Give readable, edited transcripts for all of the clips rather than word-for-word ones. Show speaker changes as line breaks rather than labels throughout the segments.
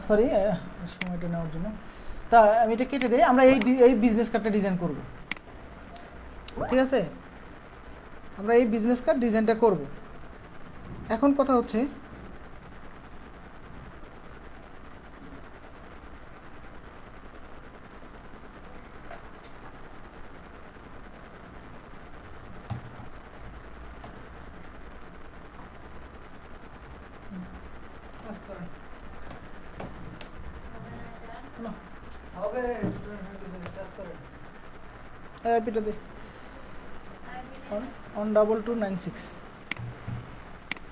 Sorry সময়টা নেওয়ার জন্য, তা আমি এটা কেটে দিই। আমরা এই বিজনেস কার্ডটা ডিজাইন করব, ঠিক আছে? আমরা এই বিজনেস কার্ড ডিজাইনটা করব। এখন কথা হচ্ছে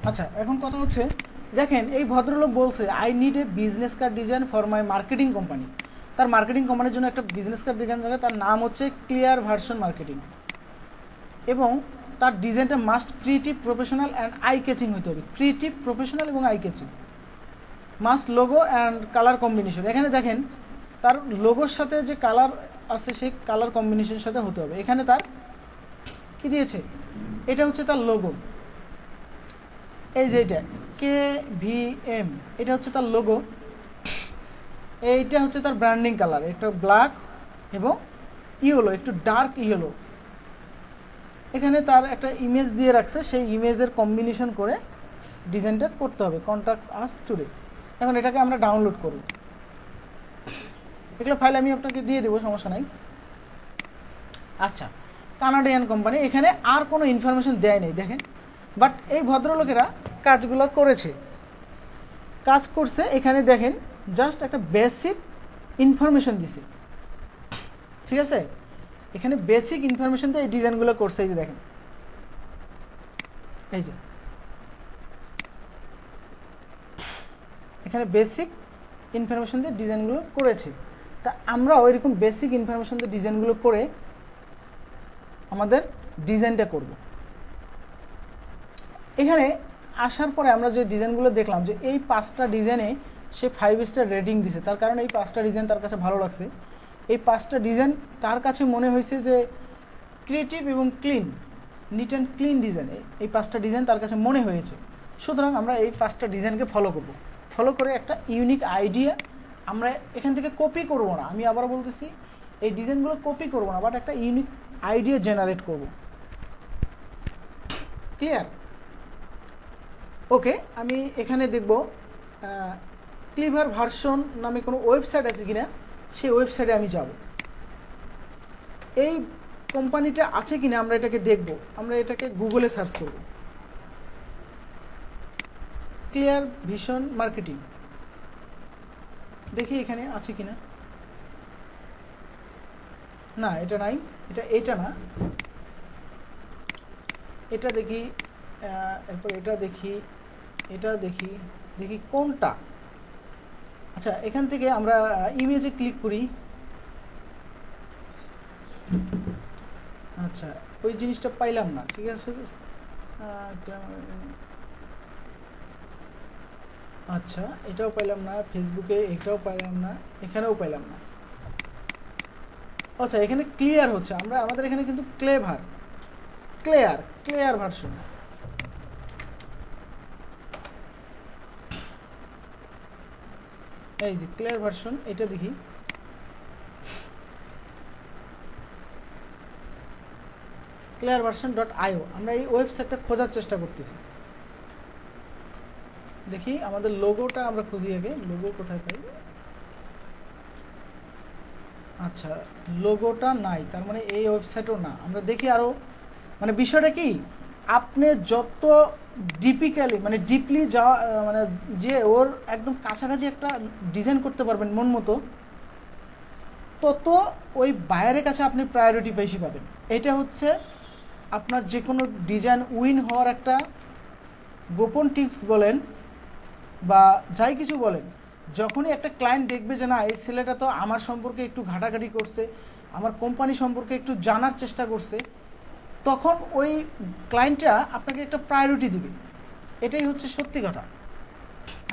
আচ্ছা, এখন কথা হচ্ছে দেখেন, এই ভদ্রলোক বলছে I need a business card design for my marketing company. তার মার্কেটিং কোম্পানির জন্য একটা বিজনেস কার্ড ডিজাইন থাকে, তার নাম হচ্ছে ক্লিয়ার ভার্সন মার্কেটিং, এবং তার ডিজাইনটা must creative, professional and eye catching হতে হবে। ক্রিয়েটিভ, প্রফেশনাল এবং eye catching. Must logo and colour combination. এখানে দেখেন তার লোগোর সাথে যে কালার আছে সেই কালার কম্বিনেশনের সাথে হতে হবে। এখানে তার কি দিয়েছে, এটা হচ্ছে তার লোগো, এই যে এটা KVM, এটা হচ্ছে তার লোগো। এইটা হচ্ছে তার ব্র্যান্ডিং কালার, একটা ব্ল্যাক এবং ইয়েলো, একটু ডার্ক ইয়েলো। এখানে তার একটা ইমেজ দিয়ে রাখছে, সেই ইমেজের কম্বিনেশন করে ডিজাইনটা করতে হবে। Contact us today. এখন এটাকে আমরা ডাউনলোড করব। এগুলো ফাইল আমি আপনাকে দিয়ে দেবো, সমস্যা নাই। আচ্ছা, কানাডিয়ান কোম্পানি, এখানে আর কোনো ইনফরমেশন দেয় নেই দেখেন, বাট এই ভদ্রলোকেরা কাজগুলো করেছে, কাজ করছে। এখানে দেখেন জাস্ট একটা বেসিক ইনফরমেশন দিছে, ঠিক আছে? এখানে বেসিক ইনফরমেশন দিয়ে এই ডিজাইনগুলো করছে। এই যে দেখেন, এই যে এখানে বেসিক ইনফরমেশন দিয়ে ডিজাইনগুলো করেছে। তা আমরা ওইরকম বেসিক ইনফরমেশন দিয়ে ডিজাইনগুলো করে আমাদের ডিজাইনটা করব। এখানে আসার পরে আমরা যে ডিজাইনগুলো দেখলাম, যে এই 5টা ডিজাইনে সে 5 স্টার রেটিং দিছে, তার কারণ এই 5টা ডিজাইন তার কাছে ভালো লাগছে। এই 5টা ডিজাইন তার কাছে মনে হয়েছে যে ক্রিয়েটিভ এবং clean, neat and clean design. এই 5টা ডিজাইন তার কাছে মনে হয়েছে। সুতরাং আমরা এই 5টা ডিজাইনকে ফলো করব। ফলো করে একটা ইউনিক আইডিয়া আমরা এখান থেকে কপি করব না, আমি আবার বলতেছি, এই ডিজাইনগুলো কপি করব না, বাট একটা ইউনিক আইডিয়া জেনারেট করব। ক্লিয়ার? ওকে, আমি এখানে দেখব ক্লিভার ভার্সন নামে কোনো ওয়েবসাইট আছে কিনা, সেই ওয়েবসাইটে আমি যাব। এই কোম্পানিটা আছে কিনা আমরা এটাকে দেখব। আমরা এটাকে গুগলে সার্চ করব, ক্লিয়ার ভিশন মার্কেটিং, দেখি এখানে আছে কিনা। না, এটা নাই, এটা না, এটা দেখি, এরপর এটা দেখি, এটা দেখি, দেখি কোনটা। আচ্ছা, এখান থেকে আমরা ইমেজে ক্লিক করি। আচ্ছা, ওই জিনিসটা পাইলাম না, ঠিক আছে। আচ্ছা, এটাও পাইলাম না, ফেসবুকে এটাও পাইলাম না, এখানেও পাইলাম না। আচ্ছা, এখানে ক্লিয়ার হচ্ছে, আমাদের এখানে কিন্তু ক্লিয়ার ভার্সন। এই যে ক্লিয়ার ভার্সন, এটা দেখি। clearversion.io, আমরা এই ওয়েবসাইটটা খোঁজার চেষ্টা করতেছি। দেখি আমাদের লোগোটা আমরা খুঁজি আগে, লোগো কোথায় পাই। আচ্ছা, লোগোটা নাই, তার মানে এই ওয়েবসাইটও না। আমরা দেখি আরও, মানে বিষয়টা কি, আপনি যত ডিপলি যাওয়া, মানে যে ওর একদম কাছাকাছি একটা ডিজাইন করতে পারবেন মন মতো, তত ওই বায়ারের কাছে আপনি প্রায়োরিটি বেশি পাবেন। এটা হচ্ছে আপনার যে কোনো ডিজাইন উইন হওয়ার একটা গোপন টিপস বলেন বা যাই কিছু বলেন। যখনই একটা ক্লায়েন্ট দেখবে যে না, এই ছেলেটা তো আমার সম্পর্কে একটু ঘাটাঘাটি করছে, আমার কোম্পানি সম্পর্কে একটু জানার চেষ্টা করছে, তখন ওই ক্লায়েন্টরা আপনাকে একটা প্রায়োরিটি দিবে। এটাই হচ্ছে সত্যি কথা।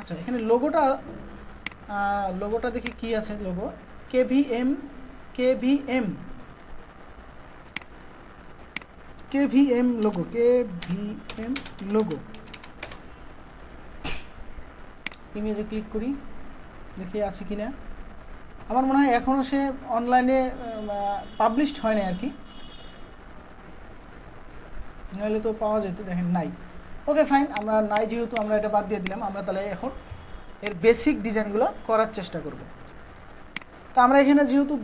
আচ্ছা, এখানে লোগোটা দেখি কি আছে। Logo KVM logo. ইমেজে ক্লিক করি, দেখি আছে কিনা। আমার মনে হয় এখনও সে অনলাইনে পাবলিশড হয় না আর কি, নাহলে তো পাওয়া যেত। দেখেন নাই। ওকে ফাইন, আমরা নাই যেহেতু আমরা এটা বাদ দিয়ে দিলাম। আমরা তাহলে এখন এর বেসিক ডিজাইনগুলো করার চেষ্টা করব। তা আমরা এখানে যেহেতু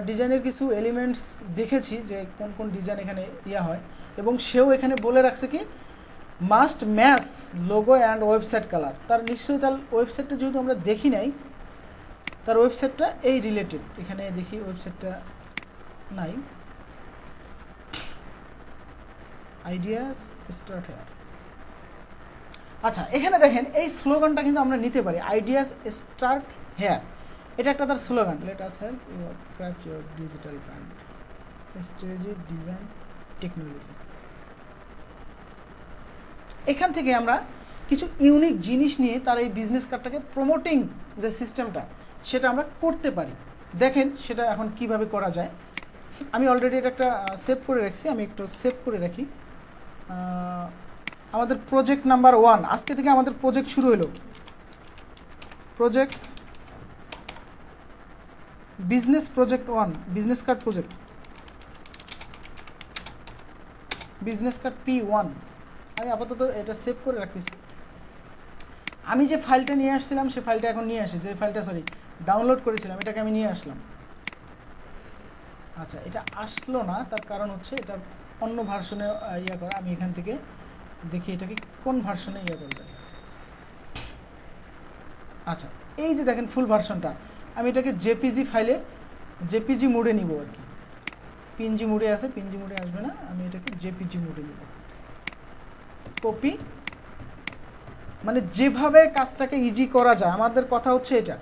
ডিজাইনের কিছু এলিমেন্টস দেখেছি যে কোন কোন ডিজাইন এখানে ইয়া হয়, এবং সেও এখানে বলে রাখছে কি must match logo and website colour. তার নিশ্চয়ই তার ওয়েবসাইটটা যেহেতু আমরা দেখি নাই, তার ওয়েবসাইটটা এই রিলেটেড। এখানে দেখি ওয়েবসাইটটা নাই, আইডিয়াস স্টার্ট হেয়ার। আচ্ছা, এখানে দেখেন এই স্লোগানটা কিন্তু আমরা নিতে পারি, আইডিয়াস স্টার্ট হেয়ার। এটা একটা তার slogan, let us help you craft your digital brand, strategy, design, technology. এখান থেকে আমরা কিছু ইউনিক জিনিস নিয়ে তার এই বিজনেস কার্ডটাকে প্রমোটিং যে সিস্টেমটা সেটা আমরা করতে পারি। দেখেন সেটা এখন কিভাবে করা যায়। আমি অলরেডি এটা একটা সেভ করে রাখছি, আমি একটু সেভ করে রাখি। আমাদের প্রজেক্ট নাম্বার 1, আজকে থেকে আমাদের প্রজেক্ট শুরু হলো। Project business project 1, business card project, business card P1। আমি আপাতত এটা সেভ করে রাখতেছি। আমি যে ফাইলটা নিয়ে আসছিলাম সে ফাইলটা এখন নিয়ে আসি, যে ফাইলটা ডাউনলোড করেছিলাম এটাকে আমি নিয়ে আসলাম। আচ্ছা, এটা আসলো না, তার কারণ হচ্ছে এটা অন্য ভার্সনে ইয়া করা। আমি এখান থেকে দেখি এটাকে কোন ভার্সনে ইয়া করবে। আচ্ছা, এই যে দেখেন ফুল ভার্সনটা, আমি এটাকে জেপিজি ফাইলে জেপিজি মোডে নিব আর কি। পিএনজি মোডে আছে, পিএনজি মোডে আসবে না, আমি এটাকে জেপিজি মোডে নিব। কপি, মানে যেভাবে কাজটাকে ইজি করা যায়, আমাদের কথা হচ্ছে এটা।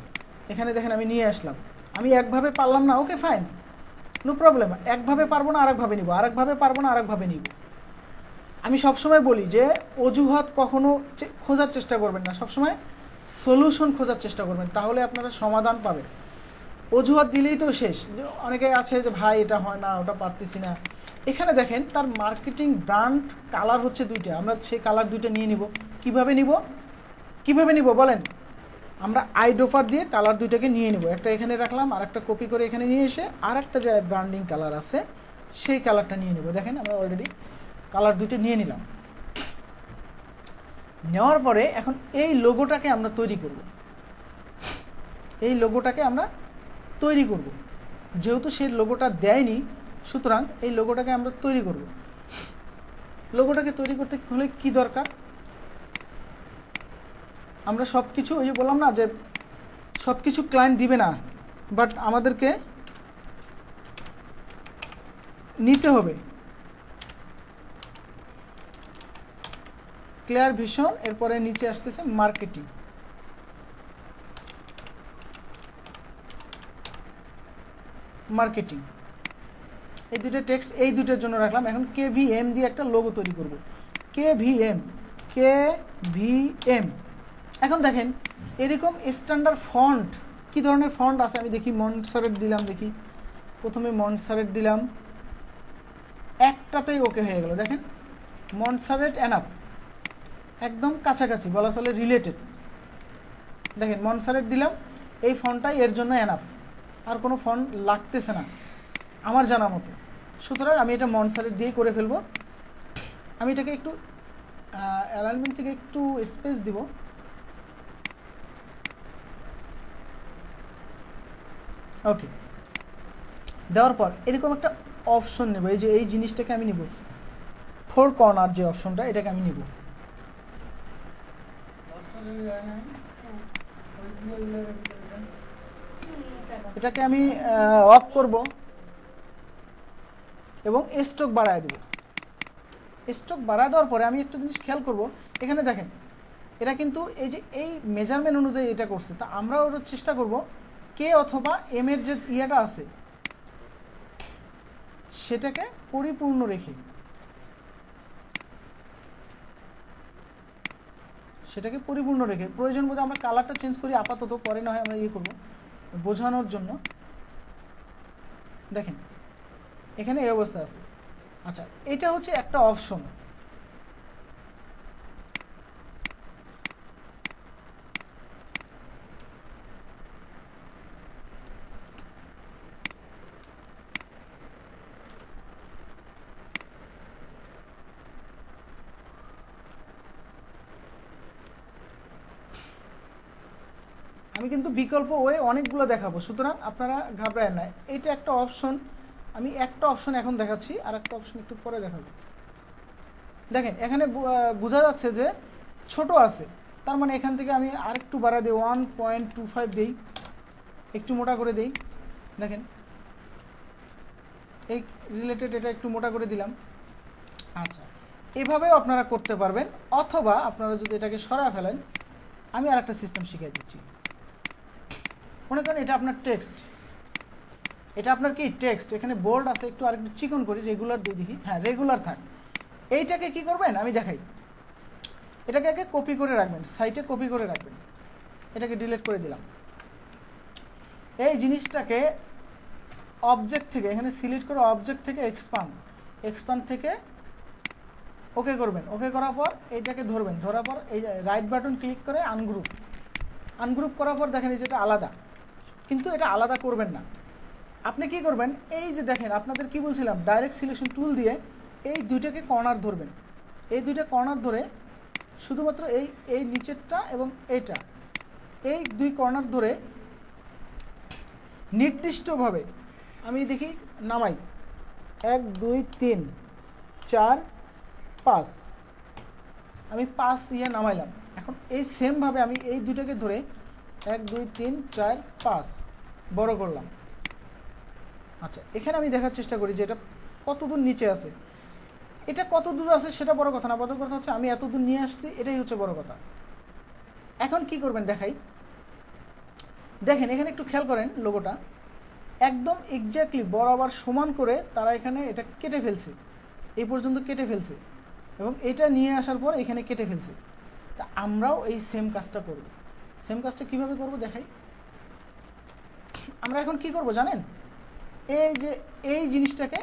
এখানে দেখেন আমি নিয়ে আসলাম, আমি একভাবে পারলাম না, ওকে ফাইন, নো প্রবলেম। একভাবে পারবো না আরেকভাবে নিব, আরেকভাবে পারবো না আরেকভাবে নিব। আমি সবসময় বলি যে অজুহাত কখনো খোঁজার চেষ্টা করবেন না, সবসময় সলিউশন খোঁজার চেষ্টা করবেন, তাহলে আপনারা সমাধান পাবেন। অজুহাত দিলেই তো শেষ। যে অনেকে আছে যে ভাই এটা হয় না, ওটা পারতেছি না। এখানে দেখেন তার মার্কেটিং ব্র্যান্ড কালার হচ্ছে 2টা, আমরা সেই কালার 2টা নিয়ে নিব। কিভাবে নিব বলেন? আমরা আইডোফার দিয়ে কালার 2টাকে নিয়ে নিব। একটা এখানে রাখলাম, আর একটা কপি করে এখানে নিয়ে এসে আর একটা যে ব্র্যান্ডিং কালার আছে সেই কালারটা নিয়ে নেব। দেখেন আমরা অলরেডি কালার 2টা নিয়ে নিলাম। নেওয়ার পরে এখন এই লোগোটাকে আমরা তৈরি করব। এই লোগোটাকে আমরা তৈরি করব, যেহেতু সেই লোগোটা দেয়নি সুতরাং এই লোগোটাকে আমরা তৈরি করব। লোগোটাকে তৈরি করতে হলে কি দরকার? আমরা সব কিছু, ওই যে বললাম না যে সব কিছু ক্লায়েন্ট দিবে না, বাট আমাদেরকে নিতে হবে। ক্লিয়ার ভিশন, এরপরে নিচে আসতেছে মার্কেটিং। মার্কেটিং, এই 2টা টেক্সট এই 2টার জন্য রাখলাম। এখন KVM দিয়ে একটা লোগো তৈরি করব। KVM। এখন দেখেন এরকম স্ট্যান্ডার্ড ফন্ট, কি ধরনের ফন্ট আছে আমি দেখি। মনসারেট দিলাম, দেখি প্রথমে মনসারেট দিলাম, একটাতেই ওকে হয়ে গেল। দেখেন মনসারেট এনাফ, একদম কাছাকাছি, বলা চলে রিলেটেড। দেখেন মনসারেট দিলাম, এই ফন্টটাই এর জন্য এনাফ, আর কোনো ফন্ট লাগতেছে না আমার জানা মতো। সুতরাং আমি এটা মনসারেট দিয়ে করে ফেলবো। আমি এটাকে একটু অ্যালাইনমেন্ট থেকে একটু স্পেস দিব। ওকে, দেওয়ার পর এরকম একটা অপশন নেব। এই যে এই জিনিসটাকে আমি নিব, 4 কর্নার যে অপশনটা, এটাকে আমি নিব। এটাকে আমি অফ করব এবং স্ট্রোক বাড়ায় দেব। স্ট্রোক বাড়ায় দেওয়ার পরে আমি একটা জিনিস খেয়াল করব, এখানে দেখেন এরা কিন্তু এই যে এই মেজারমেন্ট অনুযায়ী এটা করছে। তা আমরা ওটা চেষ্টা করব কে অথবা এম এর যে ইয়েটা আছে সেটাকে পরিপূর্ণ রেখে, প্রয়োজন বোধে আমরা কালারটা চেঞ্জ করি আপাতত, পরে না হয় আমরা ইয়ে করবো বোঝানোর জন্য। দেখেন এখানে এই অবস্থা আছে। আচ্ছা, এটা হচ্ছে একটা অপশন। আমি কিন্তু বিকল্প ওয়ে অনেকগুলো দেখাবো, সুতরাং আপনারা ঘাবড়ায় না। এটা একটা অপশন, আমি একটা অপশন এখন দেখাচ্ছি, আর একটা অপশন একটু পরে দেখাবো। দেখেন এখানে বোঝা যাচ্ছে যে ছোট আছে, তার মানে এখান থেকে আমি আরেকটু বাড়া দিই, 1.25 দিই, একটু মোটা করে দিই। দেখেন এই রিলেটেড এটা একটু মোটা করে দিলাম। আচ্ছা, এভাবেও আপনারা করতে পারবেন, অথবা আপনারা যদি এটাকে সরায় ফেলেন, আমি আর একটা সিস্টেম শিখিয়ে দিচ্ছি। মনে করেন এটা আপনার টেক্সট, এটা আপনার কি টেক্সট, এখানে বোল্ড আছে, একটু আরেকটু চিকন করি, রেগুলার দিয়ে দেখি, হ্যাঁ রেগুলার থাক। এইটাকে কি করবেন আমি দেখাই, এটাকে আগে কপি করে রাখবেন, সাইটে কপি করে রাখবেন, এটাকে ডিলিট করে দিলাম। এই জিনিসটাকে অবজেক্ট থেকে এখানে সিলেক্ট করে অবজেক্ট থেকে এক্সপান্ড থেকে ওকে করবেন। ওকে করার পর এইটাকে ধরবেন, ধরার পর এই রাইট বাটন ক্লিক করে আনগ্রুপ করার পর দেখেন এই যেটা আলাদা, কিন্তু এটা আলাদা করবেন না। আপনি কি করবেন, এই যে দেখেন আপনাদের কি বলছিলাম, ডাইরেক্ট সিলেকশন টুল দিয়ে এই দুইটাকে কর্নার ধরবেন, এই দুইটা কর্নার ধরে শুধুমাত্র এই নিচেরটা এবং এইটা, এই দুই কর্নার ধরে নির্দিষ্টভাবে আমি দেখি নামাই, 1 2 3 4 5, আমি 5 নামাইলাম। এখন এই সেমভাবে আমি এই দুইটাকে ধরে 1 2 3 4 5 বড় করলাম। আচ্ছা, এখানে আমি দেখার চেষ্টা করি যে এটা কতদূর নিচে আছে। এটা কত দূর আছে সেটা বড় কথা না, বড় কথা হচ্ছে আমি এত দূর নিয়ে আসছি, এটাই হচ্ছে বড় কথা। এখন কি করবেন দেখাই, দেখেন এখানে একটু খেয়াল করেন, লোগোটা একদম এক্স্যাক্টলি বরাবর সমান করে তারা এখানে এটা কেটে ফেলছে, এই পর্যন্ত কেটে ফেলছে, এবং এটা নিয়ে আসার পর এখানে কেটে ফেলছে। তা আমরাও এই সেম কাজটা করব। সেম কাজটা কিভাবে করব দেখাই। আমরা এখন কি করব জানেন, এই যে এই জিনিসটাকে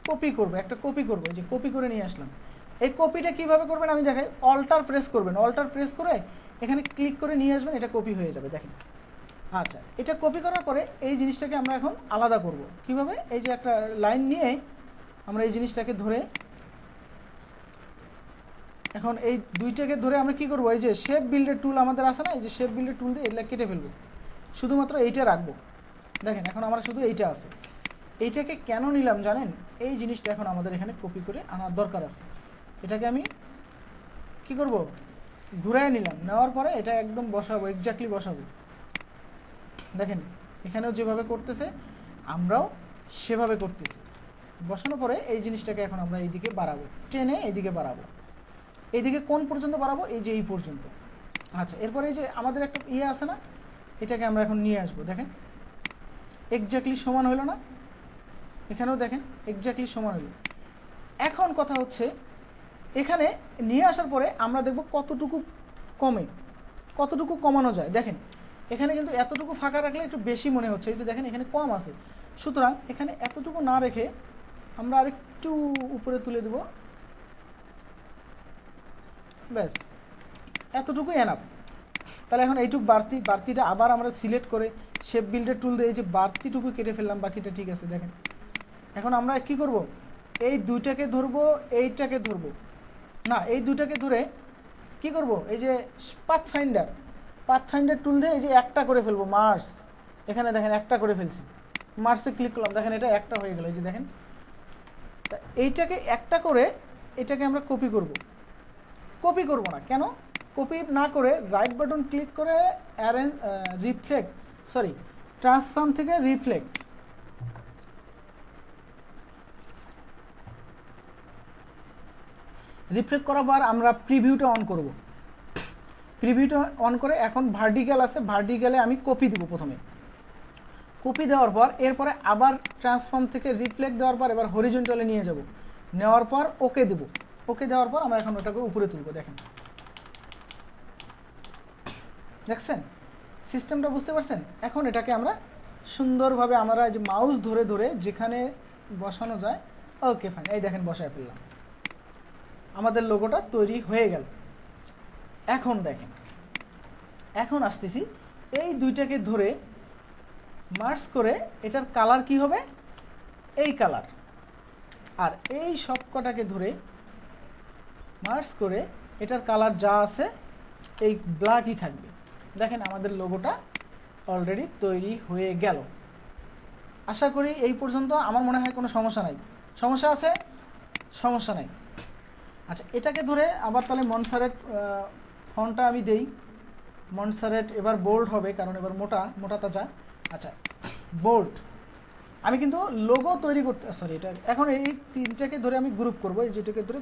কপি করব, একটা কপি করব, এই যে কপি করে নিয়ে আসলাম। এই কপিটা কিভাবে করবেন আমি দেখাই, অল্টার প্রেস করবেন, অল্টার প্রেস করে এখানে ক্লিক করে নিয়ে আসবেন, এটা কপি হয়ে যাবে দেখেন। আচ্ছা, এটা কপি করার পরে এই জিনিসটাকে আমরা এখন আলাদা করব কিভাবে, এই যে একটা লাইন নিয়ে আমরা এই জিনিসটাকে ধরে, এখন এই দুইটাকে ধরে আমরা কি করব, এই যে শেপ বিল্ডের টুল আমাদের আছে না, এই যে শেপ বিল্ডের টুল দিয়ে এগুলা কেটে ফেলবো, শুধুমাত্র এইটা রাখবো। দেখেন এখন আমরা শুধু এইটা আছে। এইটাকে কেন নিলাম জানেন, এই জিনিসটা এখন আমাদের এখানে কপি করে আনার দরকার আছে। এটাকে আমি কি করব, ঘুরায় নিলাম, নেওয়ার পরে এটা একদম বসাবো, এক্স্যাক্টলি বসাবো। দেখেন এখানেও যেভাবে করতেছে আমরাও সেভাবে করতেছি। বসানোর পরে এই জিনিসটাকে এখন আমরা এইদিকে বাড়াবো, টেনে এইদিকে বাড়াবো। এইদিকে কোন পর্যন্ত বাড়াবো, এই যে এই পর্যন্ত। আচ্ছা, এরপরে এই যে আমাদের একটা আছে না, এটাকে আমরা এখন নিয়ে আসবো। দেখেন এক্স্যাক্টলি সমান হলো না, এখানেও দেখেন এক্স্যাক্টলি সমান হলো। এখন কথা হচ্ছে এখানে নিয়ে আসার পরে আমরা দেখব কতটুকু কমে, কতটুকু কমানো যায়। দেখেন এখানে কিন্তু এতটুকু ফাঁকা রাখলে একটু বেশি মনে হচ্ছে, এই যে দেখেন এখানে কম আছে, সুতরাং এখানে এতটুকু না রেখে আমরা আরেকটু উপরে তুলে দেব, ব্যাস এতটুকু এনাফ। তাহলে এখন এইটুকু বাড়তিটা আবার আমরা সিলেক্ট করে শেপ বিল্ডের টুল দিয়ে এই যে বাড়তিটুকু কেটে ফেললাম, বাকিটা ঠিক আছে। দেখেন এখন আমরা কি করব, এই দুইটাকে ধরবো, এইটাকে ধরবো না, এই দুইটাকে ধরে কি করব, এই যে পাথফাইন্ডার টুল দিয়ে এই যে একটা করে ফেলবো, মার্স। এখানে দেখেন একটা করে ফেলছি, মার্সে ক্লিক করলাম, দেখেন এটা একটা হয়ে গেল, এই যে দেখেন। তা এইটাকে একটা করে এটাকে আমরা কপি করব না কেন, কপি না করে রাইট বাটন ক্লিক করে অ্যারেঞ্জ ট্রান্সফর্ম থেকে রিফ্লেক্ট করার পর আমরা প্রিভিউটা অন করব। প্রিভিউটা অন করে এখন ভার্টিক্যাল আছে, ভার্টিক্যালে আমি কপি দিব। প্রথমে কপি দেওয়ার পর এরপরে আবার ট্রান্সফর্ম থেকে রিফ্লেক্ট দেওয়ার পর এবার হরিজন্টালে নিয়ে যাব, নেওয়ার পর ওকে দেব। ওকে দেওয়ার পর আমরা এখন ওটাকে উপরে তুলব। দেখছেন সিস্টেমটা, বুঝতে পারছেন? এখন এটাকে আমরা সুন্দরভাবে আমরা যে মাউস ধরে ধরে যেখানে বসানো যায়, ওকে ফাইন, এই দেখেন বসায় ফেললাম, আমাদের লোগোটা তৈরি হয়ে গেল। এখন দেখেন, এখন আসতেছি, এই দুইটাকে ধরে মার্জ করে এটার কালার কি হবে, এই কালার। আর এই সব কটাকে ধরে মার্জ করে এটার কালার যা আছে এই ব্ল্যাকই থাকবে। দেখেন আমাদের লোগোটা অলরেডি তৈরি হয়ে গেল। আশা করি এই পর্যন্ত আমার মনে হয় কোনো সমস্যা নাই। সমস্যা আছে? সমস্যা নাই। আচ্ছা, এটাকে ধরে আবার তাহলে মনসারেট ফন্টটা আমি দেই। মনসারেট এবার বোল্ড হবে, কারণ এবার মোটা তাজা। আচ্ছা, বোল্ড। আমি কিন্তু লোগো তৈরি করতে, সরি, এটা এখন এই তিনটাকে ধরে আমি গ্রুপ করবো। এই যেটাকে ধরে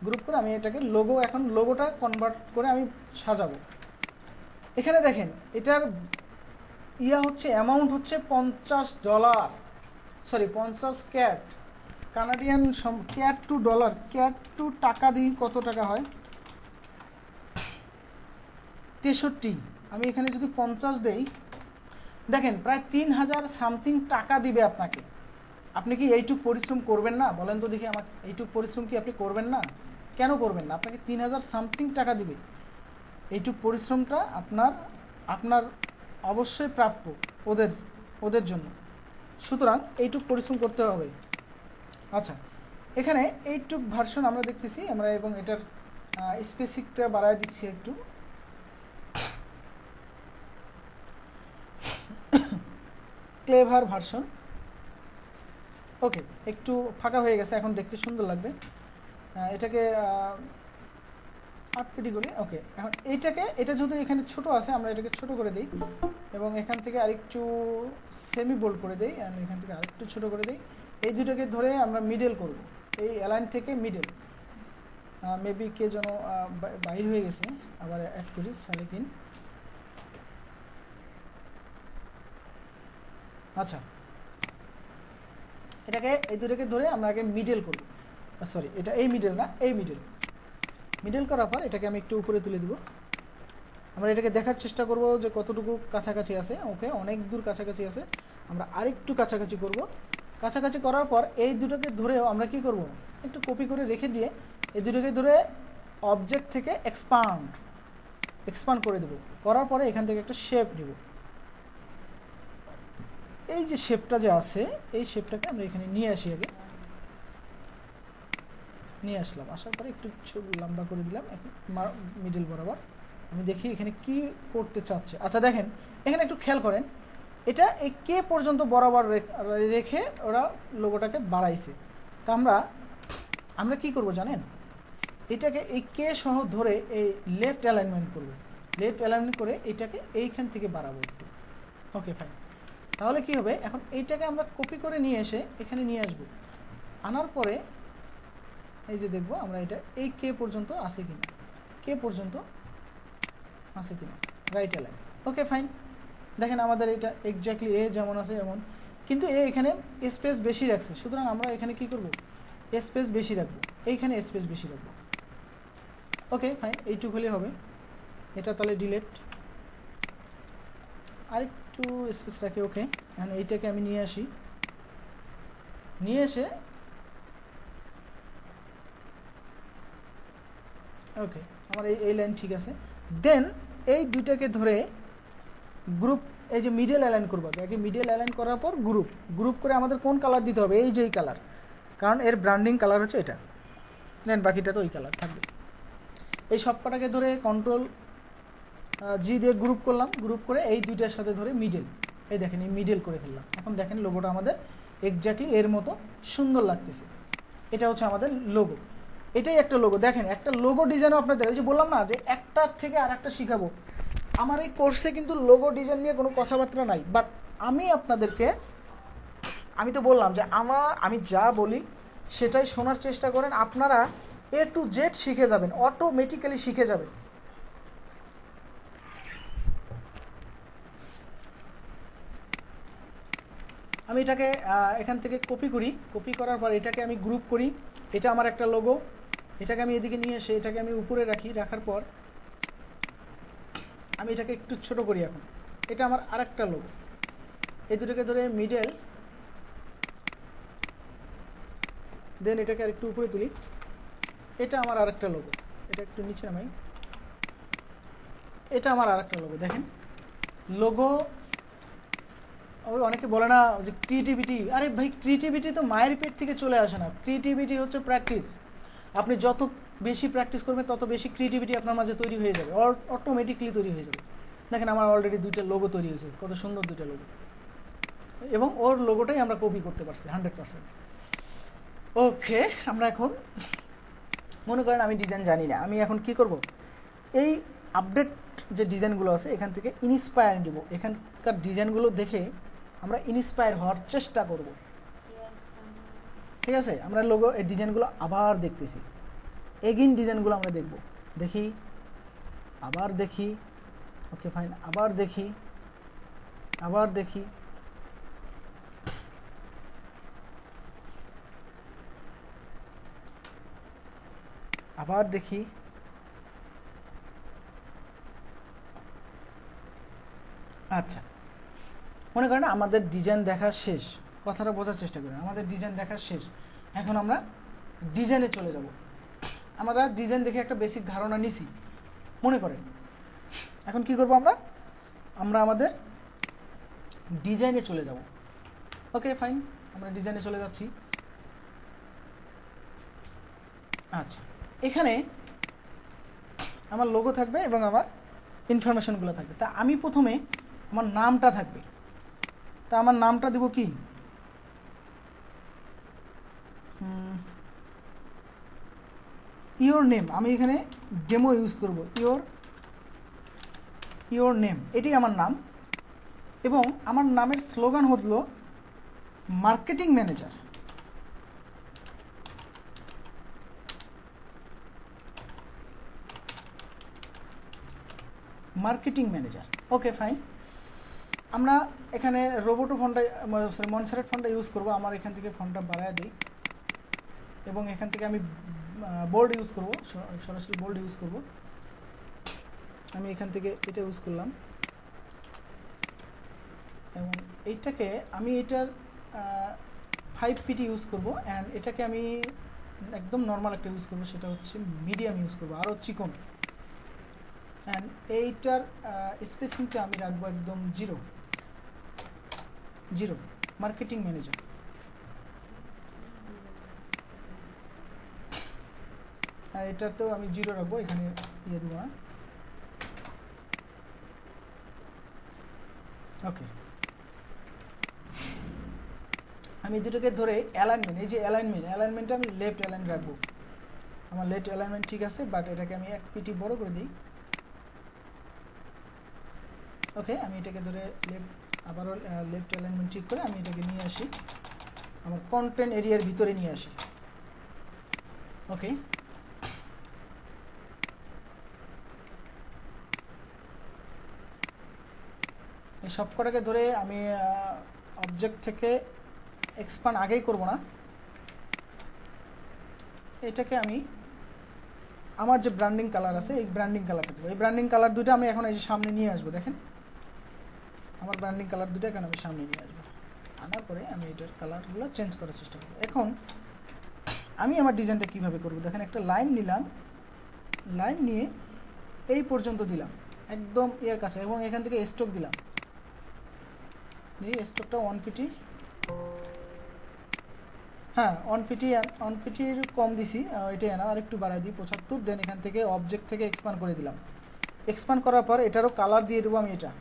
গ্রুপ করে আমি এটাকে লোগো, এখন লোগোটা কনভার্ট করে আমি সাজাবো। এখানে দেখেন এটার হচ্ছে অ্যামাউন্ট হচ্ছে $50, sorry 50 CAD, Canadian CAD to dollar, CAD to টাকা দিই কত টাকা হয়, 63। আমি এখানে যদি 50 দেই, দেখেন প্রায় 3000 সামথিং টাকা দিবে আপনাকে। আপনি কি এইটুক পরিশ্রম করবেন না? বলেন তো দেখি আমাকে, এইটুক পরিশ্রম কি আপনি করবেন না? কেন করবেন না? আপনাকে 3000 সামথিং টাকা দিবে। এইটুক পরিশ্রমটা আপনার অবশ্যই প্রাপ্য ওদের জন্য। সুতরাং এইটুক পরিশ্রম করতে হবে। আচ্ছা, এখানে এইটুক ভার্সন আমরা দেখতেছি আমরা, এবং এটার স্পেসিকটা বাড়ায় দিচ্ছি একটু। ক্লেভার ভার্সন, ওকে, একটু ফাঁকা হয়ে গেছে, এখন দেখতে সুন্দর লাগবে। এটাকে 8 পিটি করি, ওকে। এখন এটা যেহেতু এখানে ছোট আছে, আমরা এটাকে ছোট করে দিই এবং এখান থেকে আরেকটু সেমি বোল্ড করে দিই, আমি এখান থেকে আরেকটু ছোট করে দিই। এই দুটোকে ধরে আমরা মিডল করব, এই অ্যালাইন থেকে মিডল। মেবি কে যেন বাইর হয়ে গেছে, আবার অ্যাড করি সালেকিন। আচ্ছা, এটাকে এই দুটোকে ধরে আমরা আগে মিডল করব, সরি এটা এই মিডল না, এই মিডল করার পর এটাকে আমি একটু উপরে তুলে দিব। আমরা এটাকে দেখার চেষ্টা করব যে কতটুকু কাছাকাছি আছে। ওকে, অনেক দূর কাছাকাছি আছে, আমরা আরেকটু কাছাকাছি করব। কাছাকাছি করার পর এই দুটোকে ধরেও আমরা কি করব, একটু কপি করে রেখে দিয়ে এই দুটোকে ধরে অবজেক্ট থেকে এক্সপান্ড করে দেব। করার পরে এখান থেকে একটা শেপ নিব। এই যে শেপটা যে আছে, এই শেপটাকে আমরা এখানে নিয়ে আসি, আগে নিয়ে আসলাম। আসার পরে একটু লম্বা করে দিলাম মিডল বরাবর। আমি দেখি এখানে কি করতে চাচ্ছে। আচ্ছা দেখেন, এখানে একটু খেয়াল করেন, এটা এই কে পর্যন্ত বরাবর রেখে ওরা লোগোটাকে বাড়াইছে। তা আমরা কি করব জানেন, এটাকে এই কে সহ ধরে এই লেফট অ্যালাইনমেন্ট করব। লেফট অ্যালাইনমেন্ট করে এটাকে এইখান থেকে বাড়াবো একটু। ওকে ফাইন, তাহলে কি হবে, এখন এইটাকে আমরা কপি করে নিয়ে এসে এখানে নিয়ে আসব। আনার পরে এই যে দেখবো আমরা এটা এই কে পর্যন্ত আছে কিনা, কে পর্যন্ত আছে কিনা, রাইট অ্যালাইন। ওকে ফাইন, দেখেন আমাদের এটা এক্স্যাক্টলি এ যেমন আছে এমন, কিন্তু এখানে স্পেস বেশি রাখছে। সুতরাং আমরা এখানে কি করব, স্পেস বেশি রাখবো, এইখানে স্পেস বেশি রাখবো। ওকে ফাইন, এইটুকু হলে হবে। এটা তাহলে ডিলেট, আরেকটু স্পেস রাখি। ওকে, এখন এইটাকে আমি নিয়ে আসি, নিয়ে এসে ওকে আমার এই লাইন ঠিক আছে। দেন এই দুইটাকে ধরে গ্রুপ, এই যে মিডল অ্যালাইন করবো, আগে মিডল অ্যালাইন করার পর গ্রুপ করে আমাদের কোন কালার দিতে হবে, এই যে এই কালার, কারণ এর ব্র্যান্ডিং কালার হচ্ছে এটা। দেন বাকিটা তো ওই কালার থাকবে। এই সব কটাকে ধরে কন্ট্রোল জি দিয়ে গ্রুপ করলাম, গ্রুপ করে এই দুইটার সাথে ধরে মিডল, এই দেখেন এই মিডল করে ফেললাম। এখন দেখেন লোগোটা আমাদের এক্স্যাক্টলি এর মতো সুন্দর লাগতেছে। এটা হচ্ছে আমাদের লোগো, এটাই একটা লোগো। দেখেন একটা লোগো ডিজাইনও আপনাদের, এই যে বললাম না যে একটার থেকে আর একটা শিখাবো। আমার এই কোর্সে কিন্তু লোগো ডিজাইন নিয়ে কোনো কথাবার্তা নাই, বাট আমি তো বললাম যে আমি যা বলি সেটাই শোনার চেষ্টা করেন, আপনারা A to Z শিখে যাবেন, অটোমেটিক্যালি শিখে যাবেন। আমি এটাকে এখান থেকে কপি করি, কপি করার পর এটাকে আমি গ্রুপ করি। এটা আমার একটা লোগো, এটাকে আমি এদিকে নিয়ে এসে এটাকে আমি উপরে রাখি। রাখার পর আমি এটাকে একটু ছোট করি। এখন এটা আমার আরেকটা লোগো, এই দুটোকে ধরে মিডল, দেন এটাকে আরেকটু উপরে তুলি। এটা আমার আরেকটা লোগো, এটা একটু নিচে নামাই। এটা আমার আরেকটা লোগো। দেখেন লোগো, ওই অনেকে বলে না যে ক্রিয়েটিভিটি, আরে ভাই ক্রিয়েটিভিটি তো মায়ের পেট থেকে চলে আসে না। ক্রিয়েটিভিটি হচ্ছে প্র্যাকটিস। আপনি যত বেশি প্র্যাকটিস করবেন তত বেশি ক্রিয়েটিভিটি আপনার মাঝে তৈরি হয়ে যাবে, অটোমেটিকলি তৈরি হয়ে যাবে। দেখেন আমার অলরেডি দুইটা লোগো তৈরি হয়েছে, কত সুন্দর দুইটা লোগো, এবং ওর লোগোটাই আমরা কপি করতে পারছি 100%। ওকে, আমরা এখন মনে করেন আমি ডিজাইন জানি না, আমি এখন কি করব, এই আপডেট যে ডিজাইনগুলো আছে এখান থেকে ইন্সপায়ার নিব, এখানকার ডিজাইনগুলো দেখে আমরা ইন্সপায়ার হওয়ার চেষ্টা করব। ঠিক আছে, আমরা লোগো এই ডিজাইনগুলো আবার দেখতেছি, এগেইন ডিজাইনগুলো আমরা দেখব, দেখি, আবার দেখি, ওকে ফাইন, আবার দেখি, আবার দেখি, আবার দেখি, আচ্ছা মনে করেন আমাদের ডিজাইন দেখা শেষ, কথাটা বোঝার চেষ্টা করেন, আমাদের ডিজাইন দেখা শেষ, এখন আমরা ডিজাইনে চলে যাব। আমরা ডিজাইন দেখে একটা বেসিক ধারণা নিছি মনে করেন, এখন কি করব আমরা, আমরা আমাদের ডিজাইনে চলে যাব। ওকে ফাইন, আমরা ডিজাইনে চলে যাচ্ছি। আচ্ছা, এখানে আমার লোগো থাকবে এবং আমার ইনফরমেশনগুলো থাকবে। তা আমি প্রথমে আমার নামটা থাকবে, তা আমার নামটা দিব কি, ইওর নেম, আমি এখানে ডেমো ইউজ করব, ইওর নেম, এটাই আমার নাম, এবং আমার নামের স্লোগান হলো marketing manager. Marketing manager, okay fine. আমরা এখানে রোবোটো ফন্টটা, সরি মনসারেট ফন্টটা ইউজ করব, আমার এখান থেকে ফন্টটা বাড়ায় দিই, এবং এখান থেকে আমি বোল্ড ইউজ করব, সরাসরি বোল্ড ইউজ করব, আমি এখান থেকে এটা ইউজ করলাম, এবং এইটাকে আমি এটার 5 পিটি ইউজ করব, অ্যান্ড এটাকে আমি একদম নর্মাল একটা ইউজ করব, সেটা হচ্ছে মিডিয়াম ইউজ করব, আরও চিকন, অ্যান্ড এইটার স্পেসিংটা আমি রাখবো একদম 0 মার্কেটিং ম্যানেজার। আর এটাতেও আমি 0 রাখবো, এখানে ইয়ে দেবো না। ওকে, আমি দুটোকে ধরে অ্যালাইনমেন্ট, এই যে অ্যালাইনমেন্টটা আমি লেফট অ্যালাইন রাখবো, আমার লেফট অ্যালাইনমেন্ট ঠিক আছে, বাট এটাকে আমি 1 পিটি বড় করে দিই। ওকে, আমি এটাকে ধরে আবারও লেফট অ্যালাইনমেন্ট ঠিক করে আমি এটাকে নিয়ে আসি আমার কন্টেন্ট এরিয়ার ভিতরে নিয়ে আসি। ওকে, এই সব কটাকে ধরে আমি অবজেক্ট থেকে এক্সপান্ড আগেই করব না, এটাকে আমি আমার যে ব্র্যান্ডিং কালার আছে এই ব্র্যান্ডিং কালারটা দেবো, এই ব্র্যান্ডিং কালার দুটো আমি এখন এই যে সামনে নিয়ে আসবো, দেখেন আমার ব্র্যান্ডিং কালার দুটো এখন আমি সামনে নিয়ে আসবো, আনার পরে আমি এটার কালারগুলো চেঞ্জ করার চেষ্টা করবো। এখন আমি আমার ডিজাইনটা কীভাবে করবো, দেখেন একটা লাইন নিলাম, লাইন নিয়ে এই পর্যন্ত দিলাম একদম এর কাছে, এবং এখান থেকে স্ট্রোক দিলাম, এই স্ট্রোকটা 1 পিটি, হ্যাঁ 1 পিটির কম দিছি, এটাই না, আর একটু বাড়াই দিই 75, দেন এখান থেকে অবজেক্ট থেকে এক্সপান্ড করে দিলাম, এক্সপান্ড করার পর এটারও কালার দিয়ে দেবো আমি, এটা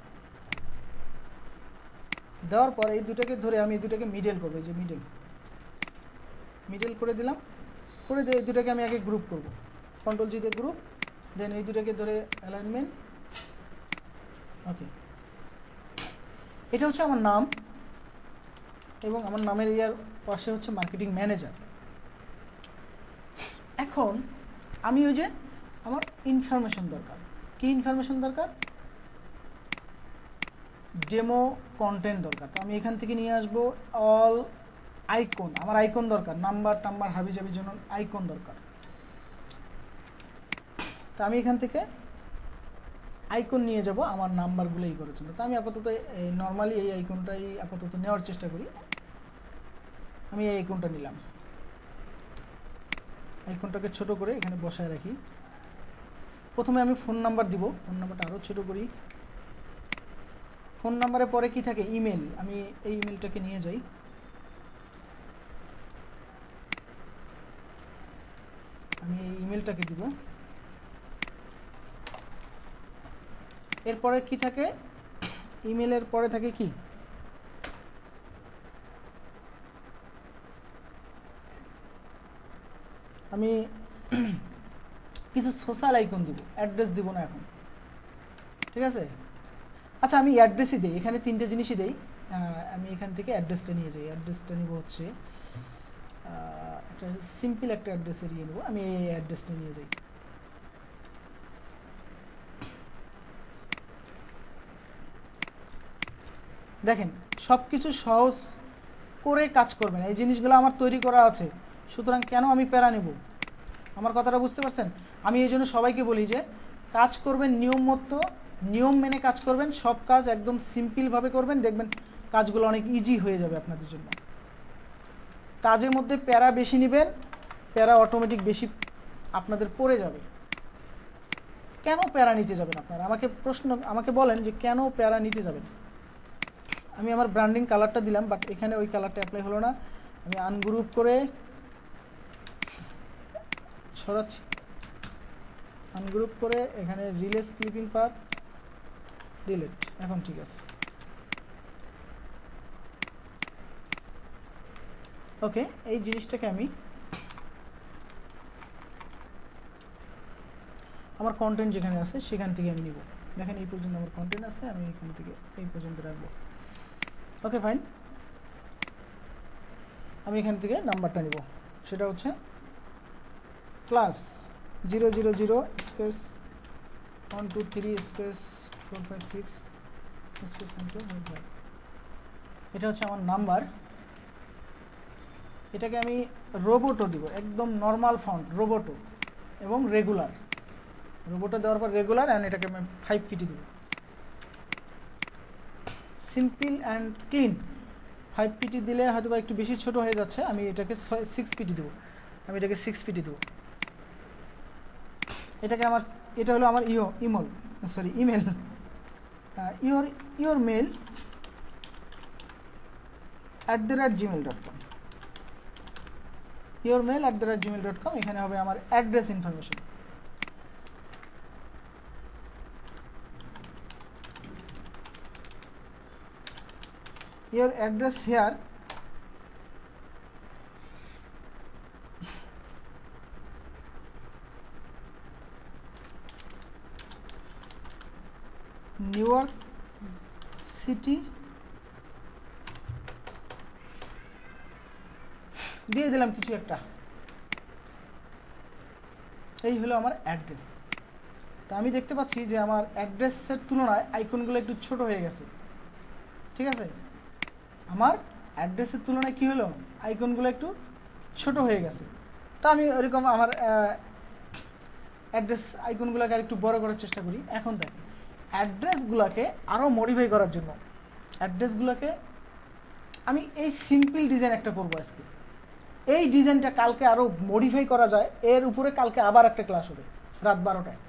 দেওয়ার পর এই দুটাকে ধরে আমি এই দুটাকে মিডল করবো, এই যে মিডল করে দিলাম, করে দিয়ে এই দুটাকে আমি আগে গ্রুপ করব, কন্ট্রোল জি দিয়ে গ্রুপ, দেন এই দুটাকে ধরে অ্যালাইনমেন্ট। ওকে, এটা হচ্ছে আমার নাম, এবং আমার নামের ইয়ার পাশে হচ্ছে মার্কেটিং ম্যানেজার। এখন আমি ওই যে আমার ইনফরমেশন দরকার, কি ইনফরমেশন দরকার, ডেমো কন্টেন্ট দরকার, তো আমি এখান থেকে নিয়ে আসবো অল আইকন, আমার আইকন দরকার, নাম্বার টাম্বার হাবি জাবির জন্য আইকন দরকার, তো আমি এখান থেকে আইকন নিয়ে যাব আমার নাম্বারগুলো ই করার জন্য। তো আমি আপাতত নর্মালি এই আইকনটাই আপাতত নেওয়ার চেষ্টা করি, আমি এই আইকনটা নিলাম, আইকনটাকে ছোট করে এখানে বসায় রাখি। প্রথমে আমি ফোন নাম্বার দিব, ফোন নাম্বারটা আরও ছোট করি, ফোন নাম্বারের পরে কি থাকে, ইমেল, আমি এই ইমেলটাকে নিয়ে যাই, আমি এই ইমেলটাকে দিব, এরপরে কি থাকে, ইমেলের পরে থাকে কি, আমি কিছু সোশ্যাল আইকন দিব, অ্যাড্রেস দিব না এখন, ঠিক আছে। আচ্ছা আমি অ্যাড্রেসই দিই, এখানে তিনটে জিনিসই দিই। আমি এখান থেকে অ্যাড্রেসটা নিয়ে যাই, অ্যাড্রেসটা নিব হচ্ছে একটা সিম্পল একটা অ্যাড্রেসের ইয়ে নেবো, আমি এই অ্যাড্রেসটা নিয়ে যাই। দেখেন সব কিছু সহজ করে কাজ করবেন, এই জিনিসগুলো আমার তৈরি করা আছে, সুতরাং কেন আমি প্যারা নেব? আমার কথাটা বুঝতে পারছেন? আমি এই জন্য সবাইকে বলি যে কাজ করবেন নিয়ম মতো, নিয়ম মেনে কাজ করবেন, সব কাজ একদম সিম্পলভাবে করবেন, দেখবেন কাজগুলো অনেক ইজি হয়ে যাবে আপনাদের জন্য। কাজের মধ্যে প্যারা বেশি নেবেন, প্যারা অটোমেটিক বেশি আপনাদের পড়ে যাবে। কেন প্যারা নিতে যাবেন আপনারা? আমাকে বলেন যে কেন প্যারা নিতে যাবেন। আমি আমার ব্র্যান্ডিং কালারটা দিলাম, বাট এখানে ওই কালারটা অ্যাপ্লাই হলো না, আমি আনগ্রুপ করে সরাচ্ছি, আনগ্রুপ করে এখানে রিলেস ক্লিপিং পাথ ডিলিট, এখন ঠিক আছে। ওকে, এই জিনিসটাকে আমি আমার কন্টেন্ট যেখানে আছে সেখান থেকে আমি নিব। দেখেন এই পর্যন্ত আমার কন্টেন্ট আছে, আমি এখান থেকে এই পর্যন্ত রাখবো। ওকে ফাইন, আমি এখান থেকে নাম্বারটা নিব, সেটা হচ্ছে ক্লাস 000 স্পেস 1 2 3 স্পেস 4 5 6 স্পেস 1 2 5। এটা হচ্ছে আমার নাম্বার। এটাকে আমি রোবোটো দিব, একদম নর্মাল ফন্ট রোবোটো এবং রেগুলার। রোবোটো দেওয়ার পর রেগুলার, অ্যান্ড এটাকে আমি 5 পিটি দেব, সিম্পল অ্যান্ড ক্লিন। 5 পিটি দিলে হয়তো বা একটু বেশি ছোট হয়ে যাচ্ছে, আমি এটাকে 6 পিটি দেবো, আমি এটাকে 6 পিটি দেবো। এটাকে আমার, এটা হলো আমার email, your mail @gmail.com, yourmail@gmail.com। এখানে হবে আমার address information. your address here new York city দিয়ে দিলাম কিছু একটা, এই হলো আমার অ্যাড্রেস। তো আমি দেখতে পাচ্ছি যে আমার অ্যাড্রেসের তুলনায় আইকনগুলো একটু ছোট হয়ে গেছে, ঠিক আছে। আমার অ্যাড্রেসের তুলনায় কি হলো, আইকনগুলো একটু ছোট হয়ে গেছে। তা আমি ওরকম আমার অ্যাড্রেস আইকনগুলোকে আর একটু বড় করার চেষ্টা করি। এখন দেখেন অ্যাড্রেসগুলোকে আরও মডিফাই করার জন্য অ্যাড্রেসগুলোকে আমি এই সিম্পল ডিজাইন একটা করবো আজকে। এই ডিজাইনটা কালকে আরও মডিফাই করা যায়, এর উপরে কালকে আবার একটা ক্লাস হবে রাত 12টায়।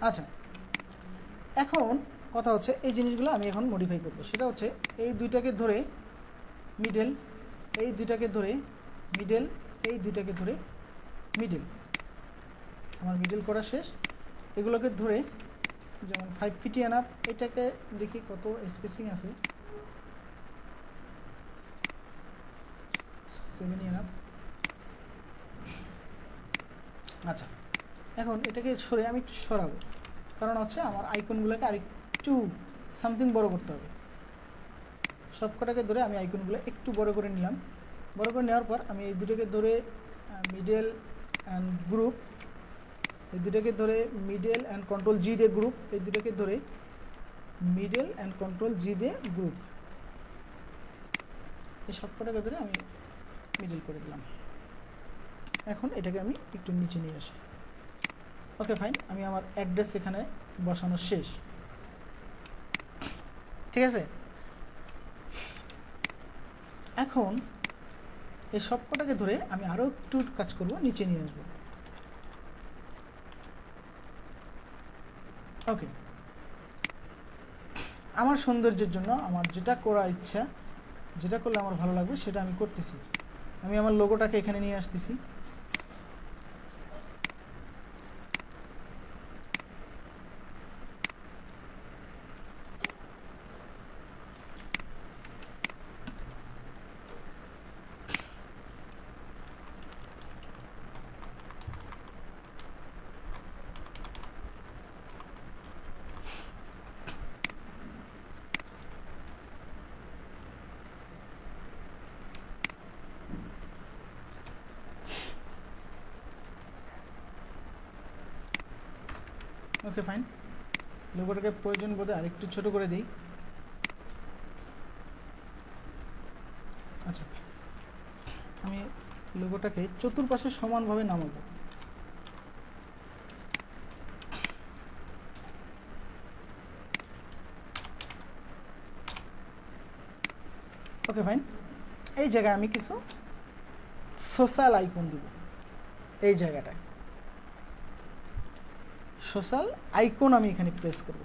আচ্ছা, এখন কথা হচ্ছে এই জিনিসগুলো আমি এখন মডিফাই করবো। সেটা হচ্ছে এই দুইটাকে ধরে মিডল, এই দুইটাকে ধরে মিডল, এই দুইটাকে ধরে মিডল, আমার মিডল করা শেষ। এগুলোকে ধরে যেমন 5 ফিটি এনাফ, এটাকে দেখি কত স্পেসিং আছে, 7 এনাফ। আচ্ছা, এখন এটাকে সরে আমি একটু সরাবো, কারণ হচ্ছে আমার আইকনগুলোকে আরেকটু সামথিং বড় করতে হবে। সবকটাকে ধরে আমি আইকনগুলো একটু বড় করে নিলাম। বড় করে নেওয়ার পর আমি এই দুটোকে ধরে মিডল অ্যান্ড গ্রুপ, এই দুটোকে ধরে মিডল অ্যান্ড কন্ট্রোল জি দিয়ে গ্রুপ, এই দুটোকে ধরে মিডল অ্যান্ড কন্ট্রোল জি দিয়ে গ্রুপ, এই সবকটাকে ধরে আমি মিডল করে দিলাম। এখন এটাকে আমি একটু নিচে নিয়ে আসি। ওকে ফাইন, আমি আমার অ্যাড্রেস এখানে বসানো শেষ, ঠিক আছে। এখন এই সবকটাকে ধরে আমি আরও একটু কাজ করব, নিচে নিয়ে আসবো। ওকে, আমার সৌন্দর্যের জন্য আমার যেটা করা ইচ্ছা, যেটা করলে আমার ভালো লাগবে সেটা আমি করতেছি। আমি আমার লোগোটাকে এখানে নিয়ে আসতেছি। ওকে ফাইন, লোগোটাকে প্রয়োজন বোধে আরেকটু ছোট করে দিই। আচ্ছা, আমি লোগোটাকে চতুর্পাশে সমানভাবে নামাবো। ওকে ফাইন, এই জায়গায় আমি কিছু সোশ্যাল আইকন দিব। এই জায়গাটায় সোশ্যাল আইকন আমি এখানে প্রেস করব।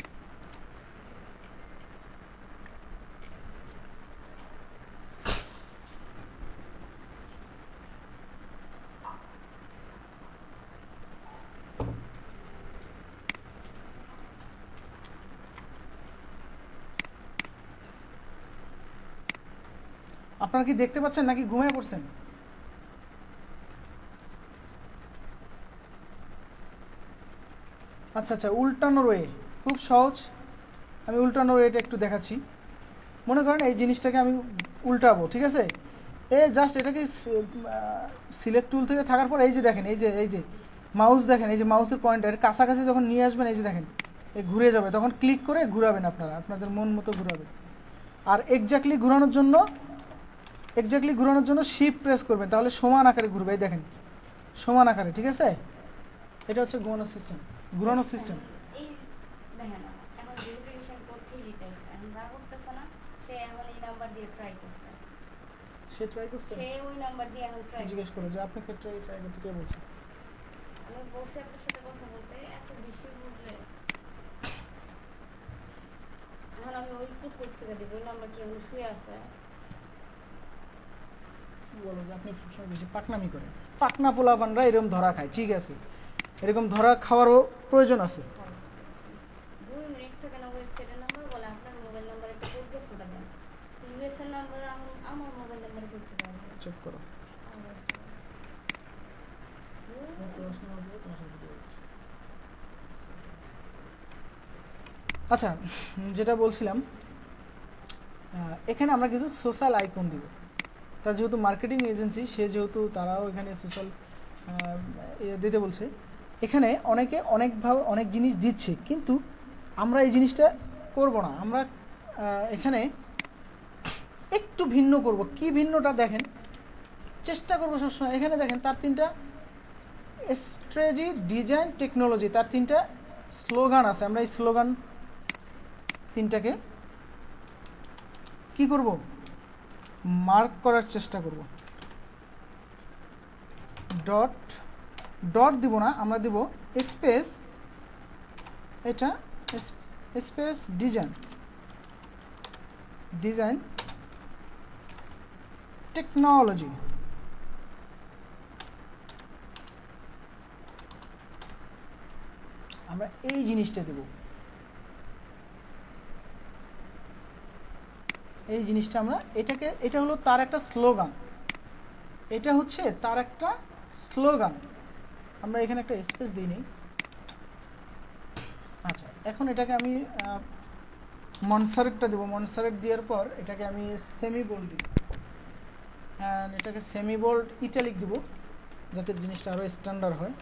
আপনারা কি দেখতে পাচ্ছেন নাকি ঘুমিয়ে পড়ছেন? আচ্ছা আচ্ছা, উল্টানোর ওয়ে খুব সহজ। আমি উল্টানোর ওয়েটা একটু দেখাচ্ছি। মনে করেন এই জিনিসটাকে আমি উল্টাবো, ঠিক আছে? জাস্ট এটাকে সিলেক্ট টুল থেকে থাকার পর এই যে দেখেন, এই যে মাউস দেখেন, এই যে মাউসের পয়েন্টার কাছাকাছি যখন নিয়ে আসবেন, এই যে দেখেন এই ঘুরে যাবে, তখন ক্লিক করে ঘুরাবেন, আপনারা আপনাদের মন মতো ঘুরাবেন। আর এক্স্যাক্টলি ঘোরানোর জন্য শিফট প্রেস করবেন, তাহলে সমান আকারে ঘুরবে। এই দেখেন সমান আকারে, ঠিক আছে? এটা হচ্ছে ঘোরানোর সিস্টেম।
এই দেখেন এখন ভেরিফিকেশন করতে চাইছে, এখন না করতেছে না, সে এখন এই নাম্বার দিয়ে ট্রাই করছে।
সে ট্রাই করছে,
সে ওই নাম্বার দিয়ে এখন ট্রাই
জিজ্ঞেস করে যে আপনাকে ট্রাই করতে কে বলছে?
আমি বলছি আপনার সাথে কথা বলতে, এত বেশি বুঝলে এখন আমি ওই টুক করতে দিব। ওই নাম্বার কি এখন শুয়ে আছে?
বলো যে আপনি সবসময় বেশি পাকনামি করেন। পাকনা পোলাপানরা এরকম ধরা খায়, ঠিক আছে? এরকম ধরা খাওয়ারও প্রয়োজন আছে।
2 মিনিট থেকে না ওয়েবসাইটের নাম্বার বলে আপনার মোবাইল নাম্বার একটা কোড গেছে, ওটা দেন। ইউএস এর নাম্বার আমার মোবাইল নাম্বারে করতে পারবে।
চেক করো। আচ্ছা, যেটা বলছিলাম, এখানে আমরা কিছু সোশ্যাল আইকন দিব। তার যেহেতু মার্কেটিং এজেন্সি, সে যেহেতু তারাও এখানে সোশ্যাল দিতে বলছে। এখানে অনেকে অনেকভাবে অনেক জিনিস দিচ্ছে, কিন্তু আমরা এই জিনিসটা করব না। আমরা এখানে একটু ভিন্ন করব। কি ভিন্নটা দেখেন, চেষ্টা করবো সবসময়। এখানে দেখেন তার 3টা স্ট্র্যাটেজি, ডিজাইন, টেকনোলজি, তার 3টা স্লোগান আছে। আমরা এই স্লোগান 3টাকে কি করব, মার্ক করার চেষ্টা করব। ডট দিব না, আমরা দিব স্পেস, এটা স্পেস ডিজাইন টেকনোলজি। আমরা এই জিনিসটা দেব। এই জিনিসটা আমরা এটা হলো তার একটা স্লোগান। এটা হচ্ছে তার একটা স্লোগান। আমরা এখানে একটা স্পেস দিই নি। আচ্ছা, এখন এটাকে আমি মনসারেটটা দেবো। মনসারেট দেওয়ার পর এটাকে আমি সেমি বোল্ড দিব, এটাকে সেমি বোল্ড ইটালিক দিব, যাতে জিনিসটা আরও স্ট্যান্ডার্ড হয়।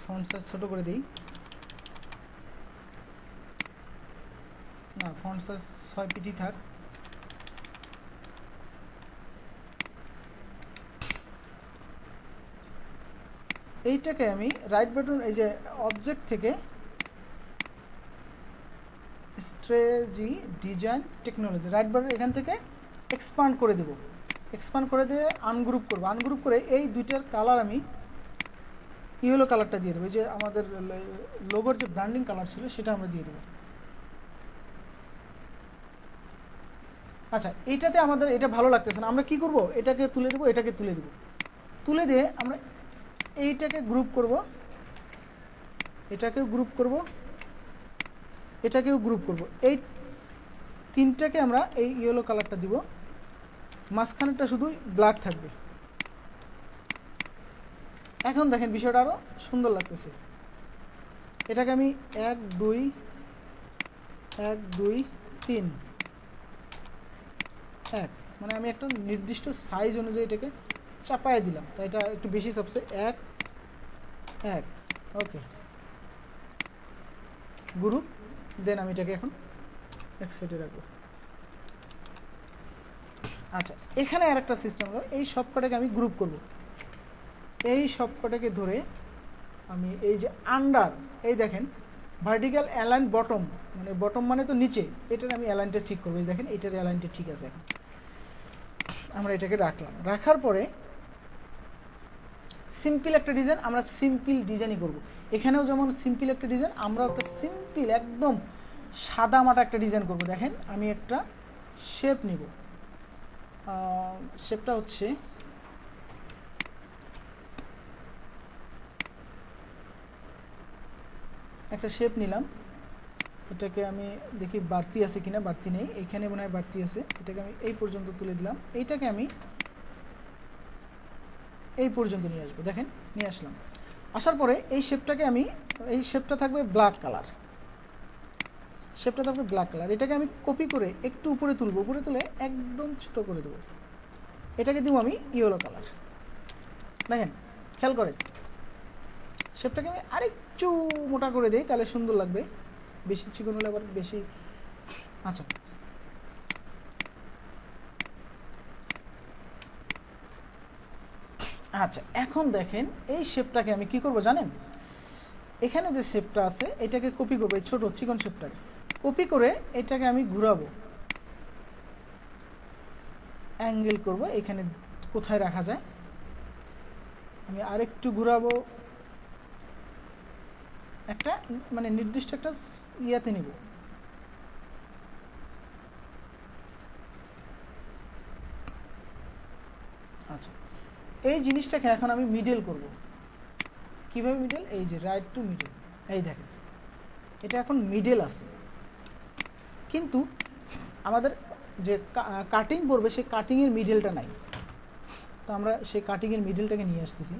ফন্ট সাইজ ছোটো করে দিই। না, ফন্ট সাইজ 6 পিটি থাক। এইটাকে আমি রাইট বাটন, এই যে অবজেক্ট থেকে strategy design technology, right button এখান থেকে এক্সপান্ড করে দেব। এক্সপান্ড করে দিয়ে আনগ্রুপ করবো। আনগ্রুপ করে এই দুইটার কালার আমি ইয়েলো কালারটা দিয়ে দেবো। এই যে আমাদের লোগোর যে ব্র্যান্ডিং কালার ছিল সেটা আমরা দিয়ে দেবো। আচ্ছা, এইটাতে আমাদের এটা ভালো লাগতেছে না, আমরা কি করব, এটাকে তুলে দেবো, এটাকে তুলে দেবো, তুলে দিয়ে আমরা এইটাকে গ্রুপ করব, এটাকেও গ্রুপ করব, এটাকেও গ্রুপ করব, এই তিনটাকে আমরা এই ইয়েলো কালারটা দিব, মাঝখানেরটা শুধুই ব্ল্যাক থাকবে। এখন দেখেন বিষয়টা আরও সুন্দর লাগতেছে। এটাকে আমি 1 2 1 2 3 1 মানে আমি একটা নির্দিষ্ট সাইজ অনুযায়ী এটাকে চাপায় দিলাম, তাই এটা একটু বেশি চাপছে, 1 1 ওকে গ্রুপ। দেন আমি এটাকে এখন এক সাইডে রাখবো। আচ্ছা, এখানে আর একটা সিস্টেম হলো, এই সবকটাকে আমি গ্রুপ করব, এই সবকটাকে ধরে আমি এই যে আন্ডার, এই দেখেন ভার্টিক্যাল অ্যালাইন বটম, মানে বটম মানে তো নিচে, এটার আমি অ্যালাইনটা ঠিক করবো। এই দেখেন এটার অ্যালাইনটা ঠিক আছে। এখন আমরা এটাকে রাখলাম, রাখার পরে সিম্পল একটা ডিজাইন, আমরা সিম্পল ডিজাইনই করব। এখানেও যেমন সিম্পল একটা ডিজাইন, আমরাও একটা সিম্পল একদম সাদা মাটা একটা ডিজাইন করব। দেখেন আমি একটা শেপ নিব, শেপটা হচ্ছে একটা শেপ নিলাম, এটাকে আমি দেখি বাড়তি আছে কিনা, বাড়তি নেই, এইখানে মনে হয় বাড়তি আছে, এটাকে আমি এই পর্যন্ত তুলে দিলাম, এইটাকে আমি এই পর্যন্ত নিয়ে আসবো। দেখেন নিয়ে আসলাম, আসার পরে এই শেপটাকে আমি, এই শেপটা থাকবে ব্ল্যাক কালার, শেপটা থাকবে ব্ল্যাক কালার, এটাকে আমি কপি করে একটু উপরে তুলবো, উপরে তুলে একদম ছোট করে দেবো, এটাকে দিব আমি ইয়েলো কালার। দেখেন খেয়াল করে শেপটাকে আমি আরেকটু মোটা করে দিই, তাহলে সুন্দর লাগবে, বেশি চিকন হলে আবার বেশি। আচ্ছা, আচ্ছা এখন দেখেন এই শেপটাকে আমি কি করব জানেন, এখানে যে শেপটা আছে এটাকে কপি করবো, এই ছোট চিকন শেপটাকে কপি করে এটাকে আমি ঘুরাবো, অ্যাঙ্গেল করব, এখানে কোথায় রাখা যায় আমি আরেকটু ঘুরাবো, একটা মানে নির্দিষ্ট একটা ইয়াতে নিব। আচ্ছা, এই জিনিসটাকে এখন আমি মিডল করব। কিভাবে মিডল, এই যে রাইট টু মিডল, এই দেখেন এটা এখন মিডল আছে, কিন্তু আমাদের যে কাটিং পড়বে সেই কাটিংয়ের মিডলটা নাই, তো আমরা সেই কাটিংয়ের মিডলটাকে নিয়ে আসতেছি।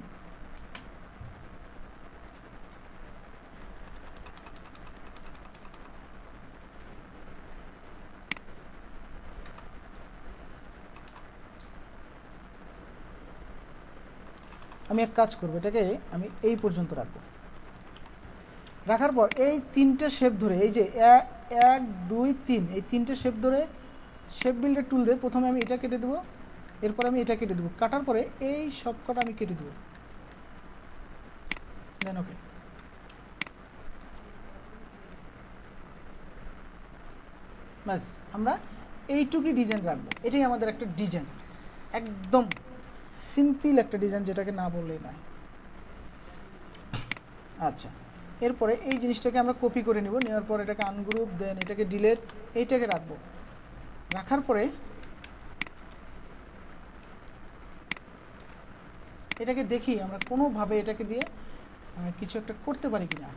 আমি এক কাজ করবো, এটাকে আমি এই পর্যন্ত রাখবো, রাখার পর এই তিনটে শেপ ধরে, এই যে 1 2 3, এই তিনটে শেপ ধরে শেপ বিল্ডার টুল দিয়ে প্রথমে আমি এটা কেটে দেবো, এরপর আমি এটা কেটে দেবো, কাটার পরে এই সব কটা আমি কেটে দেবো, দেন ওকে। ব্যাস আমরা এইটুকুই ডিজাইন রাখবো, এটাই আমাদের একটা ডিজাইন, একদম সিম্পল একটা ডিজাইন, যেটাকে না বললেই নয়। আচ্ছা, এরপরে এই জিনিসটাকে আমরা কপি করে নিব, নেওয়ার পর এটাকে আনগ্রুপ, দেন এটাকে ডিলেট, এইটাকে রাখবো, রাখার পরে এটাকে দেখি আমরা কোনোভাবে এটাকে দিয়ে কিছু একটা করতে পারি কিনা।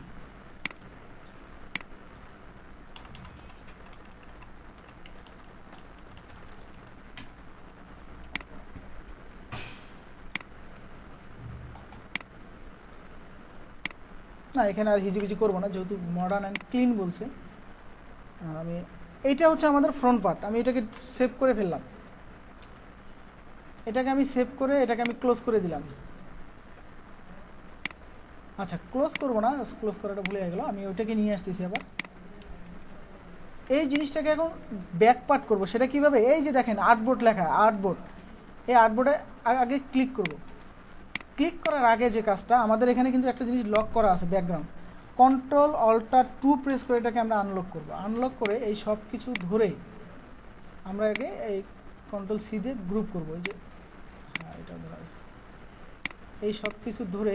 না, এখানে আর হিজিবিজি করবো না, যেহেতু মডার্ন অ্যান্ড ক্লিন বলছে। আমি এইটা হচ্ছে আমাদের ফ্রন্ট পার্ট, আমি এটাকে সেভ করে ফেললাম, এটাকে আমি সেভ করে এটাকে আমি ক্লোজ করে দিলাম। আচ্ছা, ক্লোজ করবো না, ক্লোজ করাটা ভুলে গেল, আমি ওইটাকে নিয়ে আসতেছি আবার। এই জিনিসটাকে এখন ব্যাক পার্ট করবো, সেটা কিভাবে, এই যে দেখেন আর্টবোর্ড লেখা, আর্টবোর্ড, এই আর্টবোর্ডে আগে ক্লিক করব। ক্লিক করার আগে যে কাজটা, আমাদের এখানে কিন্তু একটা জিনিস লক করা আছে, ব্যাকগ্রাউন্ড, Ctrl-Alt-2 প্রেস করে এটাকে আমরা আনলক করব। আনলক করে এই সব কিছু ধরে আমরা আগে এই Ctrl-C দিয়ে গ্রুপ করবো, এই যে হ্যাঁ এটা ধরা আছে, এই সব কিছু ধরে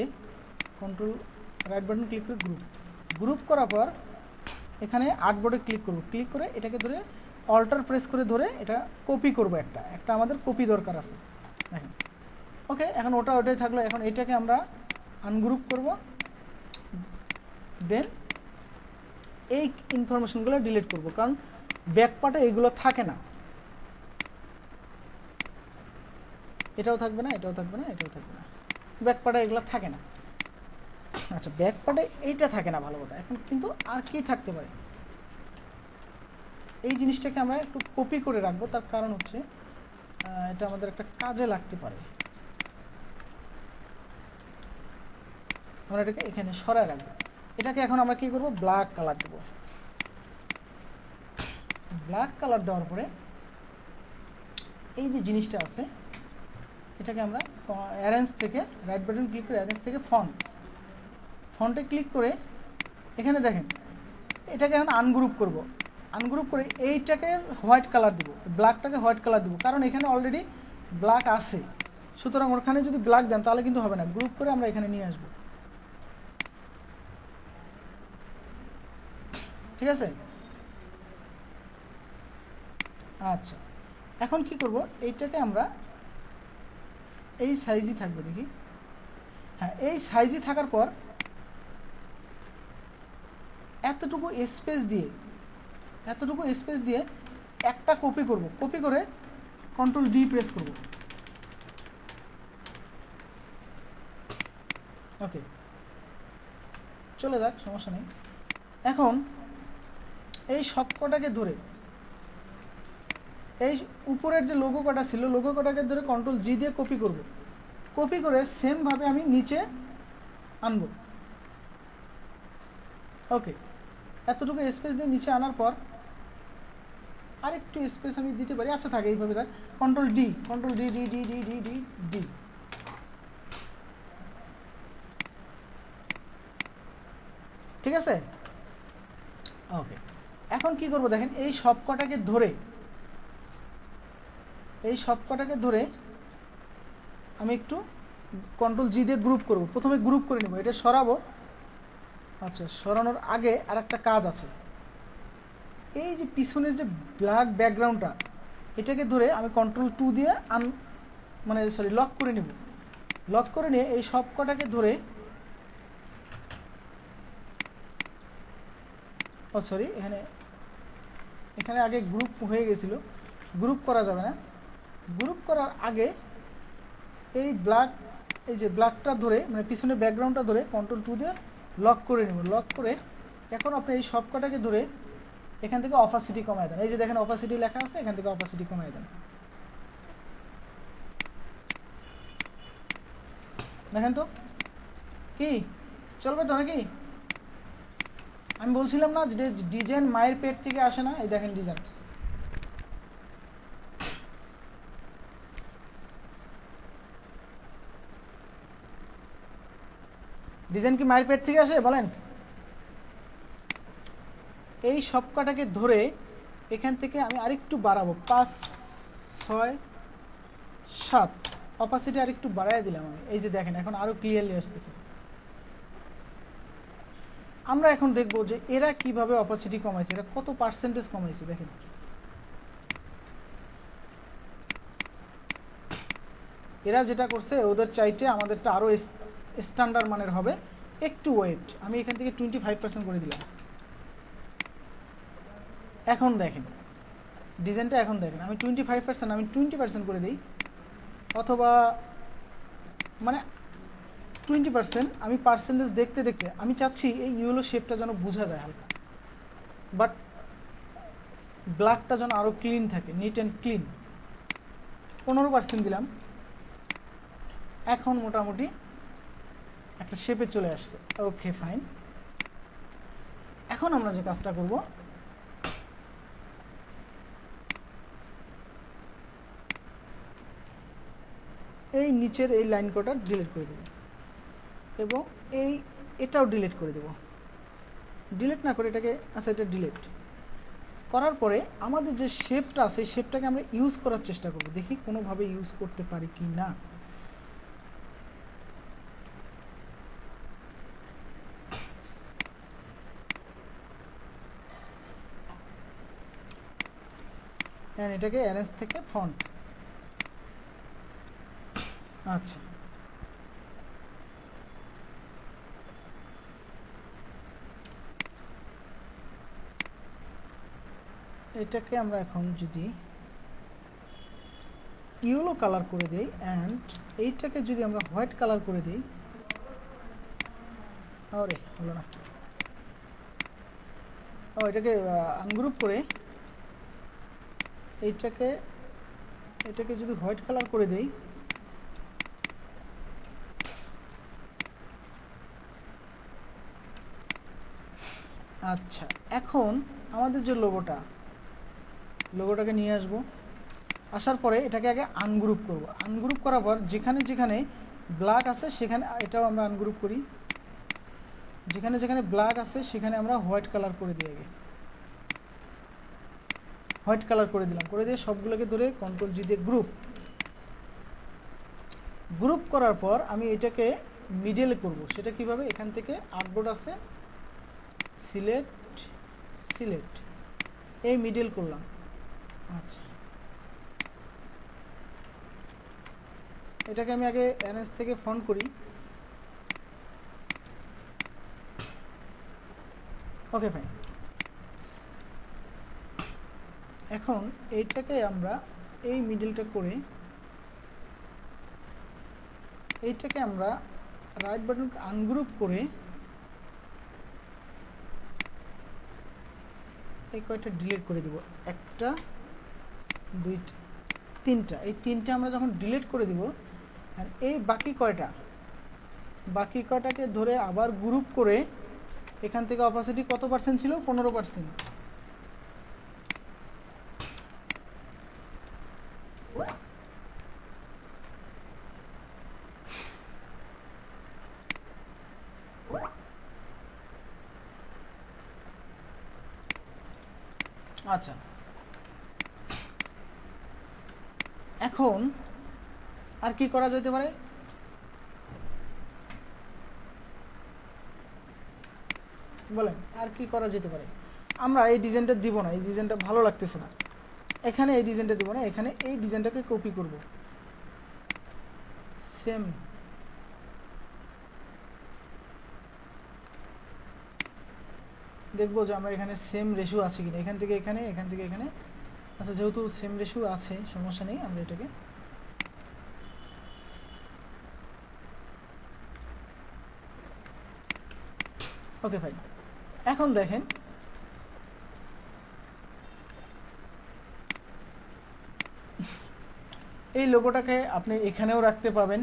কন্ট্রোল রাইট বাটন ক্লিক করে গ্রুপ, গ্রুপ করার পর এখানে আর্টবোর্ডে ক্লিক করব, ক্লিক করে এটাকে ধরে অল্টার প্রেস করে ধরে এটা কপি করব, একটা একটা আমাদের কপি দরকার আছে দেখেন। ওকে, এখন ওটাই থাকলো। এখন এটাকে আমরা আনগ্রুপ করব, দেন এই ইনফরমেশনগুলো ডিলিট করব, কারণ ব্যাকপার্টে এইগুলো থাকে না। এটাও থাকবে না, এটাও থাকবে না, এটাও থাকবে না, ব্যাকপার্টে এগুলো থাকে না। আচ্ছা, ব্যাকপার্টে এইটা থাকে না, ভালো কথা। এখন কিন্তু আর কি থাকতে পারে, এই জিনিসটাকে আমরা একটু কপি করে রাখবো, তার কারণ হচ্ছে এটা আমাদের একটা কাজে লাগতে পারে। আমরা এটাকে এখানে সরায় রাখবো। এটাকে এখন আমরা কি করব, ব্ল্যাক কালার দেব। ব্ল্যাক কালার দেওয়ার পরে এই যে জিনিসটা আছে এটাকে আমরা অ্যারেঞ্জ থেকে রাইট বাটন ক্লিক করে অ্যারেঞ্জ থেকে ফন্টে ক্লিক করে এখানে দেখেন এটাকে এখন আনগ্রুপ করব। আনগ্রুপ করে এইটাকে হোয়াইট কালার দেবো, ব্ল্যাকটাকে হোয়াইট কালার দেবো, কারণ এখানে অলরেডি ব্ল্যাক আছে। সুতরাং ওখানে যদি ব্ল্যাক দেন তাহলে কিন্তু হবে না। গ্রুপ করে আমরা এখানে নিয়ে আসবো, ঠিক আছে? আচ্ছা, এখন কি করব, এইটাকে আমরা এই সাইজই থাকবে, দেখি। হ্যাঁ, এই সাইজই থাকার পর এতটুকু স্পেস দিয়ে একটা কপি করব। কপি করে কন্ট্রোল ডি প্রেস করব। ওকে, চলে যাক, সমস্যা নেই। এখন এই সবকটাকে ধরে এই উপরের যে লোগো কটা ছিল, লোগো কটাকে ধরে কন্ট্রোল জি দিয়ে কপি করব। কপি করে সেমভাবে আমি নিচে আনব। ওকে, এতটুকু স্পেস দিয়ে নিচে আনার পর আরেকটু স্পেস আমি দিতে পারি। আচ্ছা, থাকে এইভাবে থাক। Control D D D D D D D D. ঠিক আছে? ওকে, এখন কি করব দেখেন, এই সবকটাকে ধরে আমি একটু কন্ট্রোল জি দিয়ে গ্রুপ করব। প্রথমে গ্রুপ করে নেব, এটা সরাবো। আচ্ছা, সরানোর আগে আর একটা কাজ আছে। এই যে পিছনের যে ব্ল্যাক ব্যাকগ্রাউন্ডটা, এটাকে ধরে আমি কন্ট্রোল টু দিয়ে লক করে নেব। লক করে নিয়ে এই সবকটাকে ধরে এখানে আগে গ্রুপ হয়ে গেছিল, গ্রুপ করা যাবে না। গ্রুপ করার আগে এই ব্ল্যাকটা ধরে পিছনের ব্যাকগ্রাউন্ডটা ধরে কন্ট্রোল টু দিয়ে লক করে নেব। লক করে এখন আপনি এই সবকটাকে ধরে এখান থেকে অপাসিটি কমায় দেন। এই যে দেখেন অপাসিটি লেখা আছে, এখান থেকে অপাসিটি কমায় দেন। দেখেন তো কি চলবে তো নাকি? আমি বলছিলাম না যে ডিজাইন মায়ের পেট থেকে আসে না। এই দেখেন ডিজাইন কি মায়ের পেট থেকে আসে বলেন? এই সবকটাকে ধরে এখান থেকে আমি আরেকটু বাড়াবো, 5, 6, 7 অপাসিটি আরেকটু বাড়াই দিলাম আমি। এই যে দেখেন এখন আরো ক্লিয়ারলি আসতেছে। আমরা এখন দেখব যে এরা কিভাবে অপাসিটি কমাইছে, এরা কত পার্সেন্টেজ কমাইছে। দেখেন এরা যেটা করছে ওদের চাইতে আমাদেরটা আরো স্ট্যান্ডার্ড মানের হবে। একটু ওয়েট, আমি এখান থেকে 25% করে দিলাম। এখন দেখেন ডিজাইনটা, এখন দেখেন আমি 25%, আমি 20% করে দিই, অথবা 20%। আমি পার্সেন্টেজ দেখতে দেখতে আমি চাচ্ছি এই ইয়েলো শেপটা যেন বোঝা যায় হালকা, বাট ব্ল্যাকটা যেন আরও ক্লিন থাকে, নিট অ্যান্ড ক্লিন। 15% দিলাম। এখন মোটামুটি একটা শেপে চলে আসছে। ওকে, ফাইন। এখন আমরা যে কাজটা করব, এই নিচের এই লাইন কটা ডিলিট করে দেব এবং এটাও ডিলিট করে দেব। ডিলিট না করে এটাকে, আচ্ছা এটা ডিলিট করার পরে আমাদের যে শেপটা আছে সেই শেপটাকে আমরা ইউজ করার চেষ্টা করব, দেখি কোনোভাবে ইউজ করতে পারি কি না। অ্যান্ড এটাকে অ্যারেঞ্জ থেকে ফন্ট। আচ্ছা, এটাকে আমরা এখন যদি ইয়েলো কালার করে দেই অ্যান্ড এইটাকে যদি আমরা হোয়াইট কালার করে দিই, আরে হলো না, ও এটাকে আনগ্রুপ করে এটাকে যদি হোয়াইট কালার করে দেই, আচ্ছা এখন আমাদের যে লোগোটাকে নিয়ে আসবো, আসার পরে এটাকে আগে আনগ্রুপ করব। আনগ্রুপ করার পর যেখানে যেখানে ব্ল্যাক আছে সেখানে এটাও আমরা আনগ্রুপ করি, যেখানে যেখানে ব্ল্যাক আছে সেখানে আমরা হোয়াইট কালার করে দিই। আগে হোয়াইট কালার করে দিলাম, করে দিয়ে সবগুলোকে ধরে কন্ট্রোল জি দিয়ে গ্রুপ করার পর আমি এটাকে মিডল করব। সেটা কিভাবে, এখান থেকে আর্টবোর্ড আছে, সিলেক্ট এই মিডল করলাম। আচ্ছা, এটাকে আমি আগে অ্যারেঞ্জ থেকে ফন্ট করি। Okay fine. এখন এইটাকে আমরা এই মিডলটা করে এইটাকে আমরা রাইট বাটন আনগ্রুপ করে এই কয়টা ডিলিট করে দিব, একটা দুইটা তিনটা, এই তিনটা আমরা যখন ডিলিট করে দিব আর এই বাকি কয়টাকে ধরে আবার গ্রুপ করে এখান থেকে অপাসিটি কত পার্সেন্ট ছিল, 15%। আচ্ছা, এখন আর কি করা যেতে পারে, বলেন আর কি করা যেতে পারে? আমরা এই ডিজাইনটা দিব না, এই ডিজাইনটা ভালো লাগতেছে না, এখানে এই ডিজাইনটা দিব না, এখানে এই ডিজাইনটাকে কপি করব, সেম দেখবো যে আমরা এখানে সেম রেশিও আছে কিনা, এখান থেকে এখানে, এখান থেকে এখানে। আচ্ছা, যেহেতু সেম রেশিও আছে সমস্যা নেই, আমরা এটাকে ওকে ফাইন। এখন দেখেন এই লোগোটাকে আপনি এখানেও রাখতে পাবেন,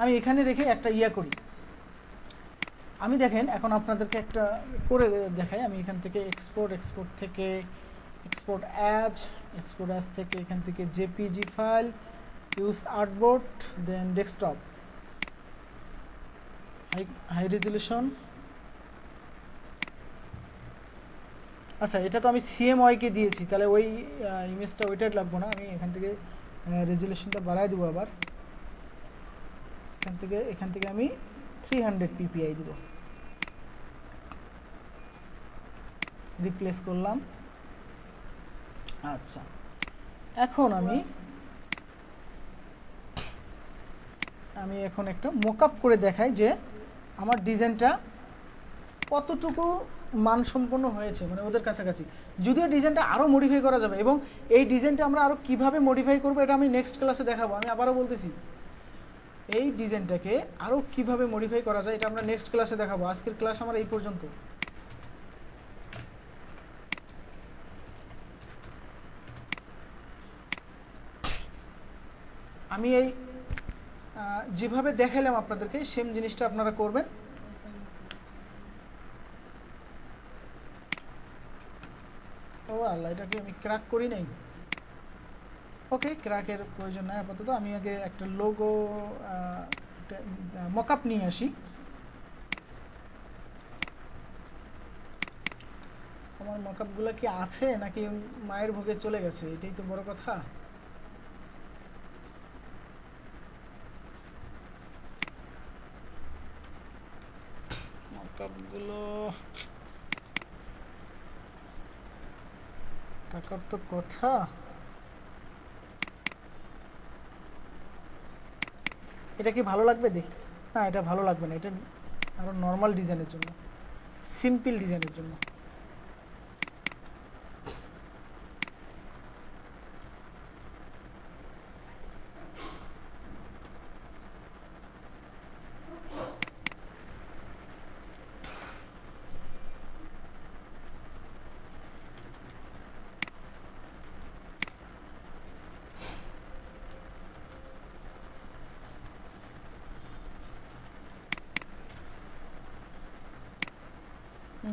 আমি এখানে রেখে একটা করি। আমি দেখেন এখন আপনাদেরকে একটা করে দেখাই। আমি এখান থেকে এক্সপোর্ট থেকে এক্সপোর্ট অ্যাজ থেকে এখান থেকে জেপিজি ফাইল, ইউজ আর্টবোর্ড, দেন ডেস্কটপ, হাই রেজলিউশন। আচ্ছা, এটা তো আমি সিএমওয়াইকে দিয়েছি, তাহলে ওই ইমেজটা ওইটাই লাগবো না, আমি এখান থেকে রেজলিউশনটা বাড়াই দেবো। আবার এখান থেকে আমি 300 ppi দিব, রিপ্লেস করলাম। আচ্ছা, এখন আমি এখন একটা মকআপ করে দেখাই যে আমার ডিজাইনটা কতটুকু মানসম্পন্ন হয়েছে, মানে ওদের কাছাকাছি। যদিও ডিজাইনটা আরও মডিফাই করা যাবে, এবং এই ডিজাইনটা আমরা আরও কীভাবে মডিফাই করবো এটা আমি নেক্সট ক্লাসে দেখাবো। আমি আবারও বলতেছি, এই ডিজাইনটাকে আরও কীভাবে মডিফাই করা যায় এটা আমরা নেক্সট ক্লাসে দেখাবো। আজকের ক্লাস আমার এই পর্যন্ত। আমি এই যেভাবে দেখাইলাম আপনাদেরকে সেম জিনিসটা আপনারা করবেন। ও আল্লাহ, এটাকে আমি ক্র্যাক করি নাই। ওকে, ক্র্যাকের প্রয়োজন নাই আপাতত। আমি আগে একটা লোগো মকআপ নিয়ে আসি। আমার মকআপগুলো কি আছে নাকি মায়ের ভোগে চলে গেছে, এটাই তো বড় কথা। মকআপগুলো টাকার তো কথা। এটা কি ভালো লাগবে দেখি? না, এটা ভালো লাগবে না, এটা আরও নর্মাল ডিজাইনের জন্য, সিম্পল ডিজাইনের জন্য।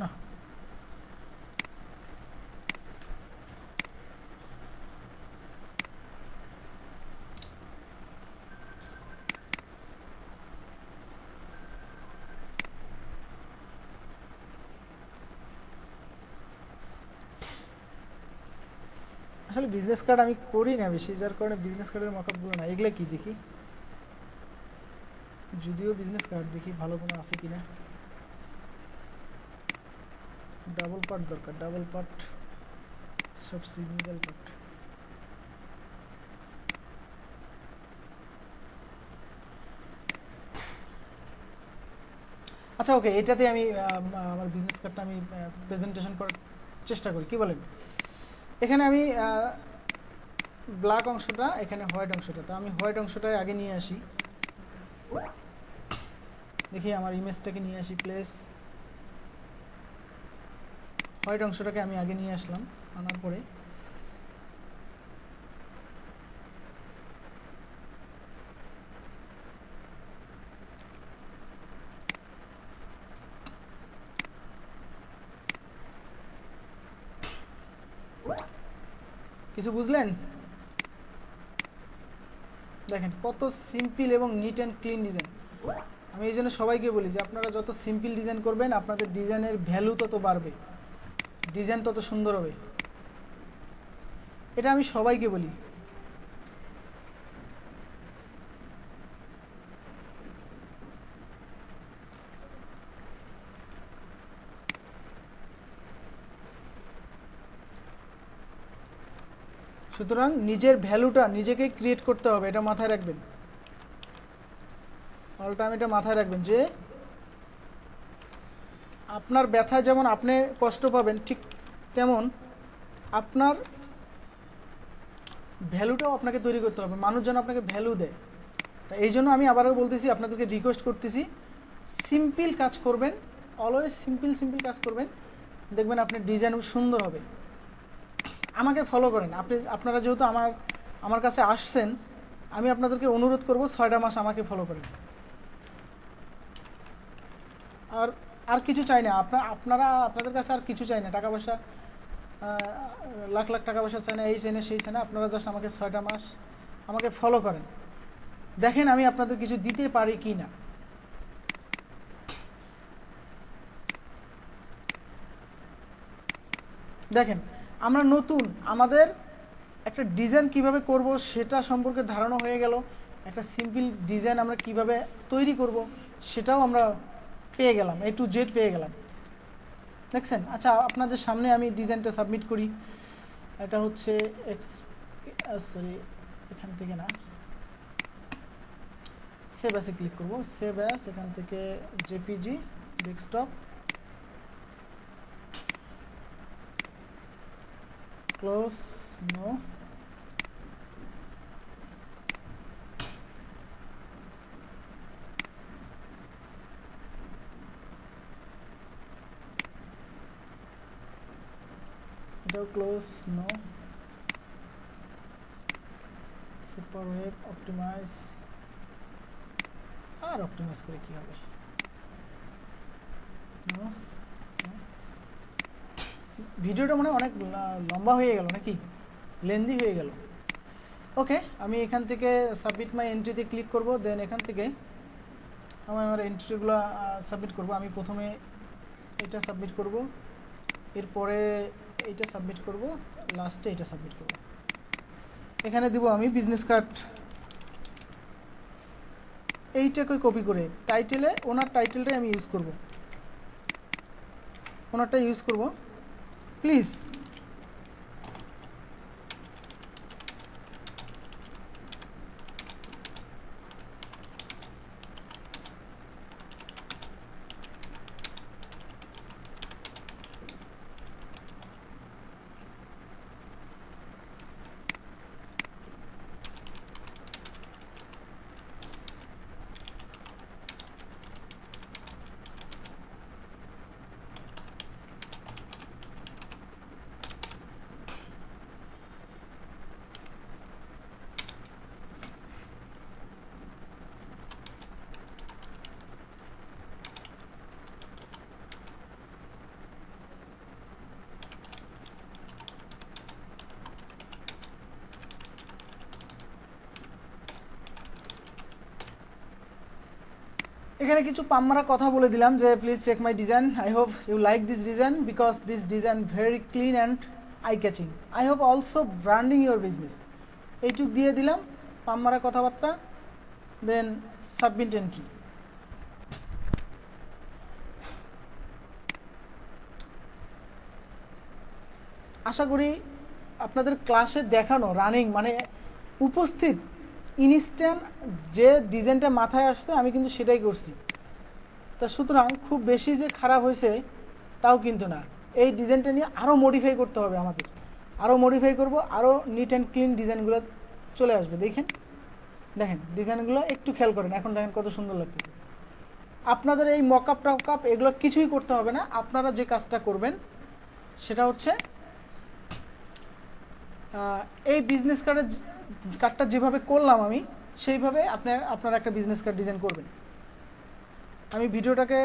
না, আসলে বিজনেস কার্ড আমি করি না বেশি, যার কারণে বিজনেস কার্ডের মকআপগুলো না। এগুলো কি দেখি, যদিও বিজনেস কার্ড দেখি ভালো কোনো আছে কিনা। ডাবল পার্ট দরকার, ডাবল পার্ট, সব সিঙ্গেল পার্ট। আচ্ছা ওকে, এটাতে আমি আমার বিজনেস কার্ডটা আমি প্রেজেন্টেশন করার চেষ্টা করি, কি বলেন? এখানে আমি ব্ল্যাক অংশটা, এখানে হোয়াইট অংশটা, তো আমি হোয়াইট অংশটাই আগে নিয়ে আসি। দেখি আমার ইমেজটাকে নিয়ে আসি প্লেস। হোয়াইট অংশটাকে আমি আগে নিয়ে আসলাম, আনার পরে কিছু বুঝলেন? দেখেন কত সিম্পল এবং নিট অ্যান্ড ক্লিন ডিজাইন। আমি এই জন্য সবাইকে বলি যে আপনারা যত সিম্পল ডিজাইন করবেন আপনাদের ডিজাইনের ভ্যালু তত বাড়বে, ডিজাইন তত সুন্দর হবে। এটা আমি সবাইকে বলি। সুতরাং নিজের ভ্যালুটা নিজেকে ক্রিয়েট করতে হবে, এটা মাথায় রাখবেন, অল টাইম এটা মাথায় রাখবেন যে আপনার ব্যথায় যেমন আপনি কষ্ট পাবেন, ঠিক তেমন আপনার ভ্যালুটাও আপনাকে তৈরি করতে হবে, মানুষ যেন আপনাকে ভ্যালু দেয়। তা এই জন্য আমি আবারও বলতেছি, আপনাদেরকে রিকোয়েস্ট করতেছি, সিম্পল কাজ করবেন, অলওয়েজ সিম্পল কাজ করবেন, দেখবেন আপনার ডিজাইন সুন্দর হবে। আমাকে ফলো করেন, আপনারা যেহেতু আমার কাছে আসছেন, আমি আপনাদেরকে অনুরোধ করব 6টা মাস আমাকে ফলো করেন। আর কিছু চাই না, আপনাদের কাছে আর কিছু চাই না, টাকা পয়সা লাখ লাখ টাকা পয়সা চাই না, এই চাই না সেই চাই না। আপনারা জাস্ট আমাকে 6টা মাস আমাকে ফলো করেন, দেখেন আমি আপনাদের কিছু দিতে পারি কি না। দেখেন আমরা নতুন, আমাদের একটা ডিজাইন কিভাবে করব সেটা সম্পর্কে ধারণা হয়ে গেল, একটা সিম্পল ডিজাইন আমরা কিভাবে তৈরি করব সেটাও আমরা পেয়ে গেলাম, A to Z পেয়ে গেলাম, দেখছেন? আচ্ছা আপনাদের সামনে আমি ডিজাইনটা সাবমিট করি। এটা হচ্ছে সরি, এখান থেকে না, সেভ অ্যাসে ক্লিক করব, সেভ অ্যাস, এখান থেকে জেপিজি ডেস্কটপ, ক্লোজ, নো, এটাও close, no, super web optimize, আর অপটিমাইজ করে কি হবে, নো। ভিডিওটা মনে হয় অনেক লম্বা হয়ে গেল নাকি, লেন্দি হয়ে গেল। ওকে, আমি এখান থেকে সাবমিট মাই এন্ট্রিতে ক্লিক করব, দেন এখান থেকে আমি আমার এন্ট্রিগুলো সাবমিট করব। আমি প্রথমে এটা সাবমিট করব, এরপরে এইটা সাবমিট করব, লাস্টে এটা সাবমিট করব। এখানে দিব আমি বিজনেস কার্ড, এইটাকে কপি করে টাইটেলে, ওনার টাইটেলটাই আমি ইউজ করব, ওনারটা ইউজ করব প্লিজ। এখানে কিছু পামমারা কথা বলে দিলাম যে please check my design, I hope you like this design because this design very clean and eye catching, I hope also branding your business. এইটুক দিয়ে দিলাম পামমারা কথাবার্তা, দেন সাবমিট এন্ট্রি। আশা করি আপনাদের ক্লাসে দেখানো রানিং মানে উপস্থিত ইনস্ট্যান্ট যে ডিজাইনটা মাথায় আসছে আমি কিন্তু সেটাই করছি। তা সুতরাং খুব বেশি যে খারাপ হয়েছে তাও কিন্তু না, এই ডিজাইনটা নিয়ে আরও মডিফাই করতে হবে আমাদের, আরও মডিফাই করব, আরও নিট অ্যান্ড ক্লিন ডিজাইনগুলো চলে আসবে। দেখেন দেখেন ডিজাইনগুলো একটু খেয়াল করেন, এখন দেখেন কত সুন্দর লাগতেছে। আপনাদের এই মকআপ টকআপ এগুলো কিছুই করতে হবে না, আপনারা যে কাজটা করবেন সেটা হচ্ছে এই বিজনেস কার্ডটা যেভাবে করলাম আমি সেইভাবে আপনারা একটা বিজনেস কার্ড ডিজাইন করবেন। আমি ভিডিওটাকে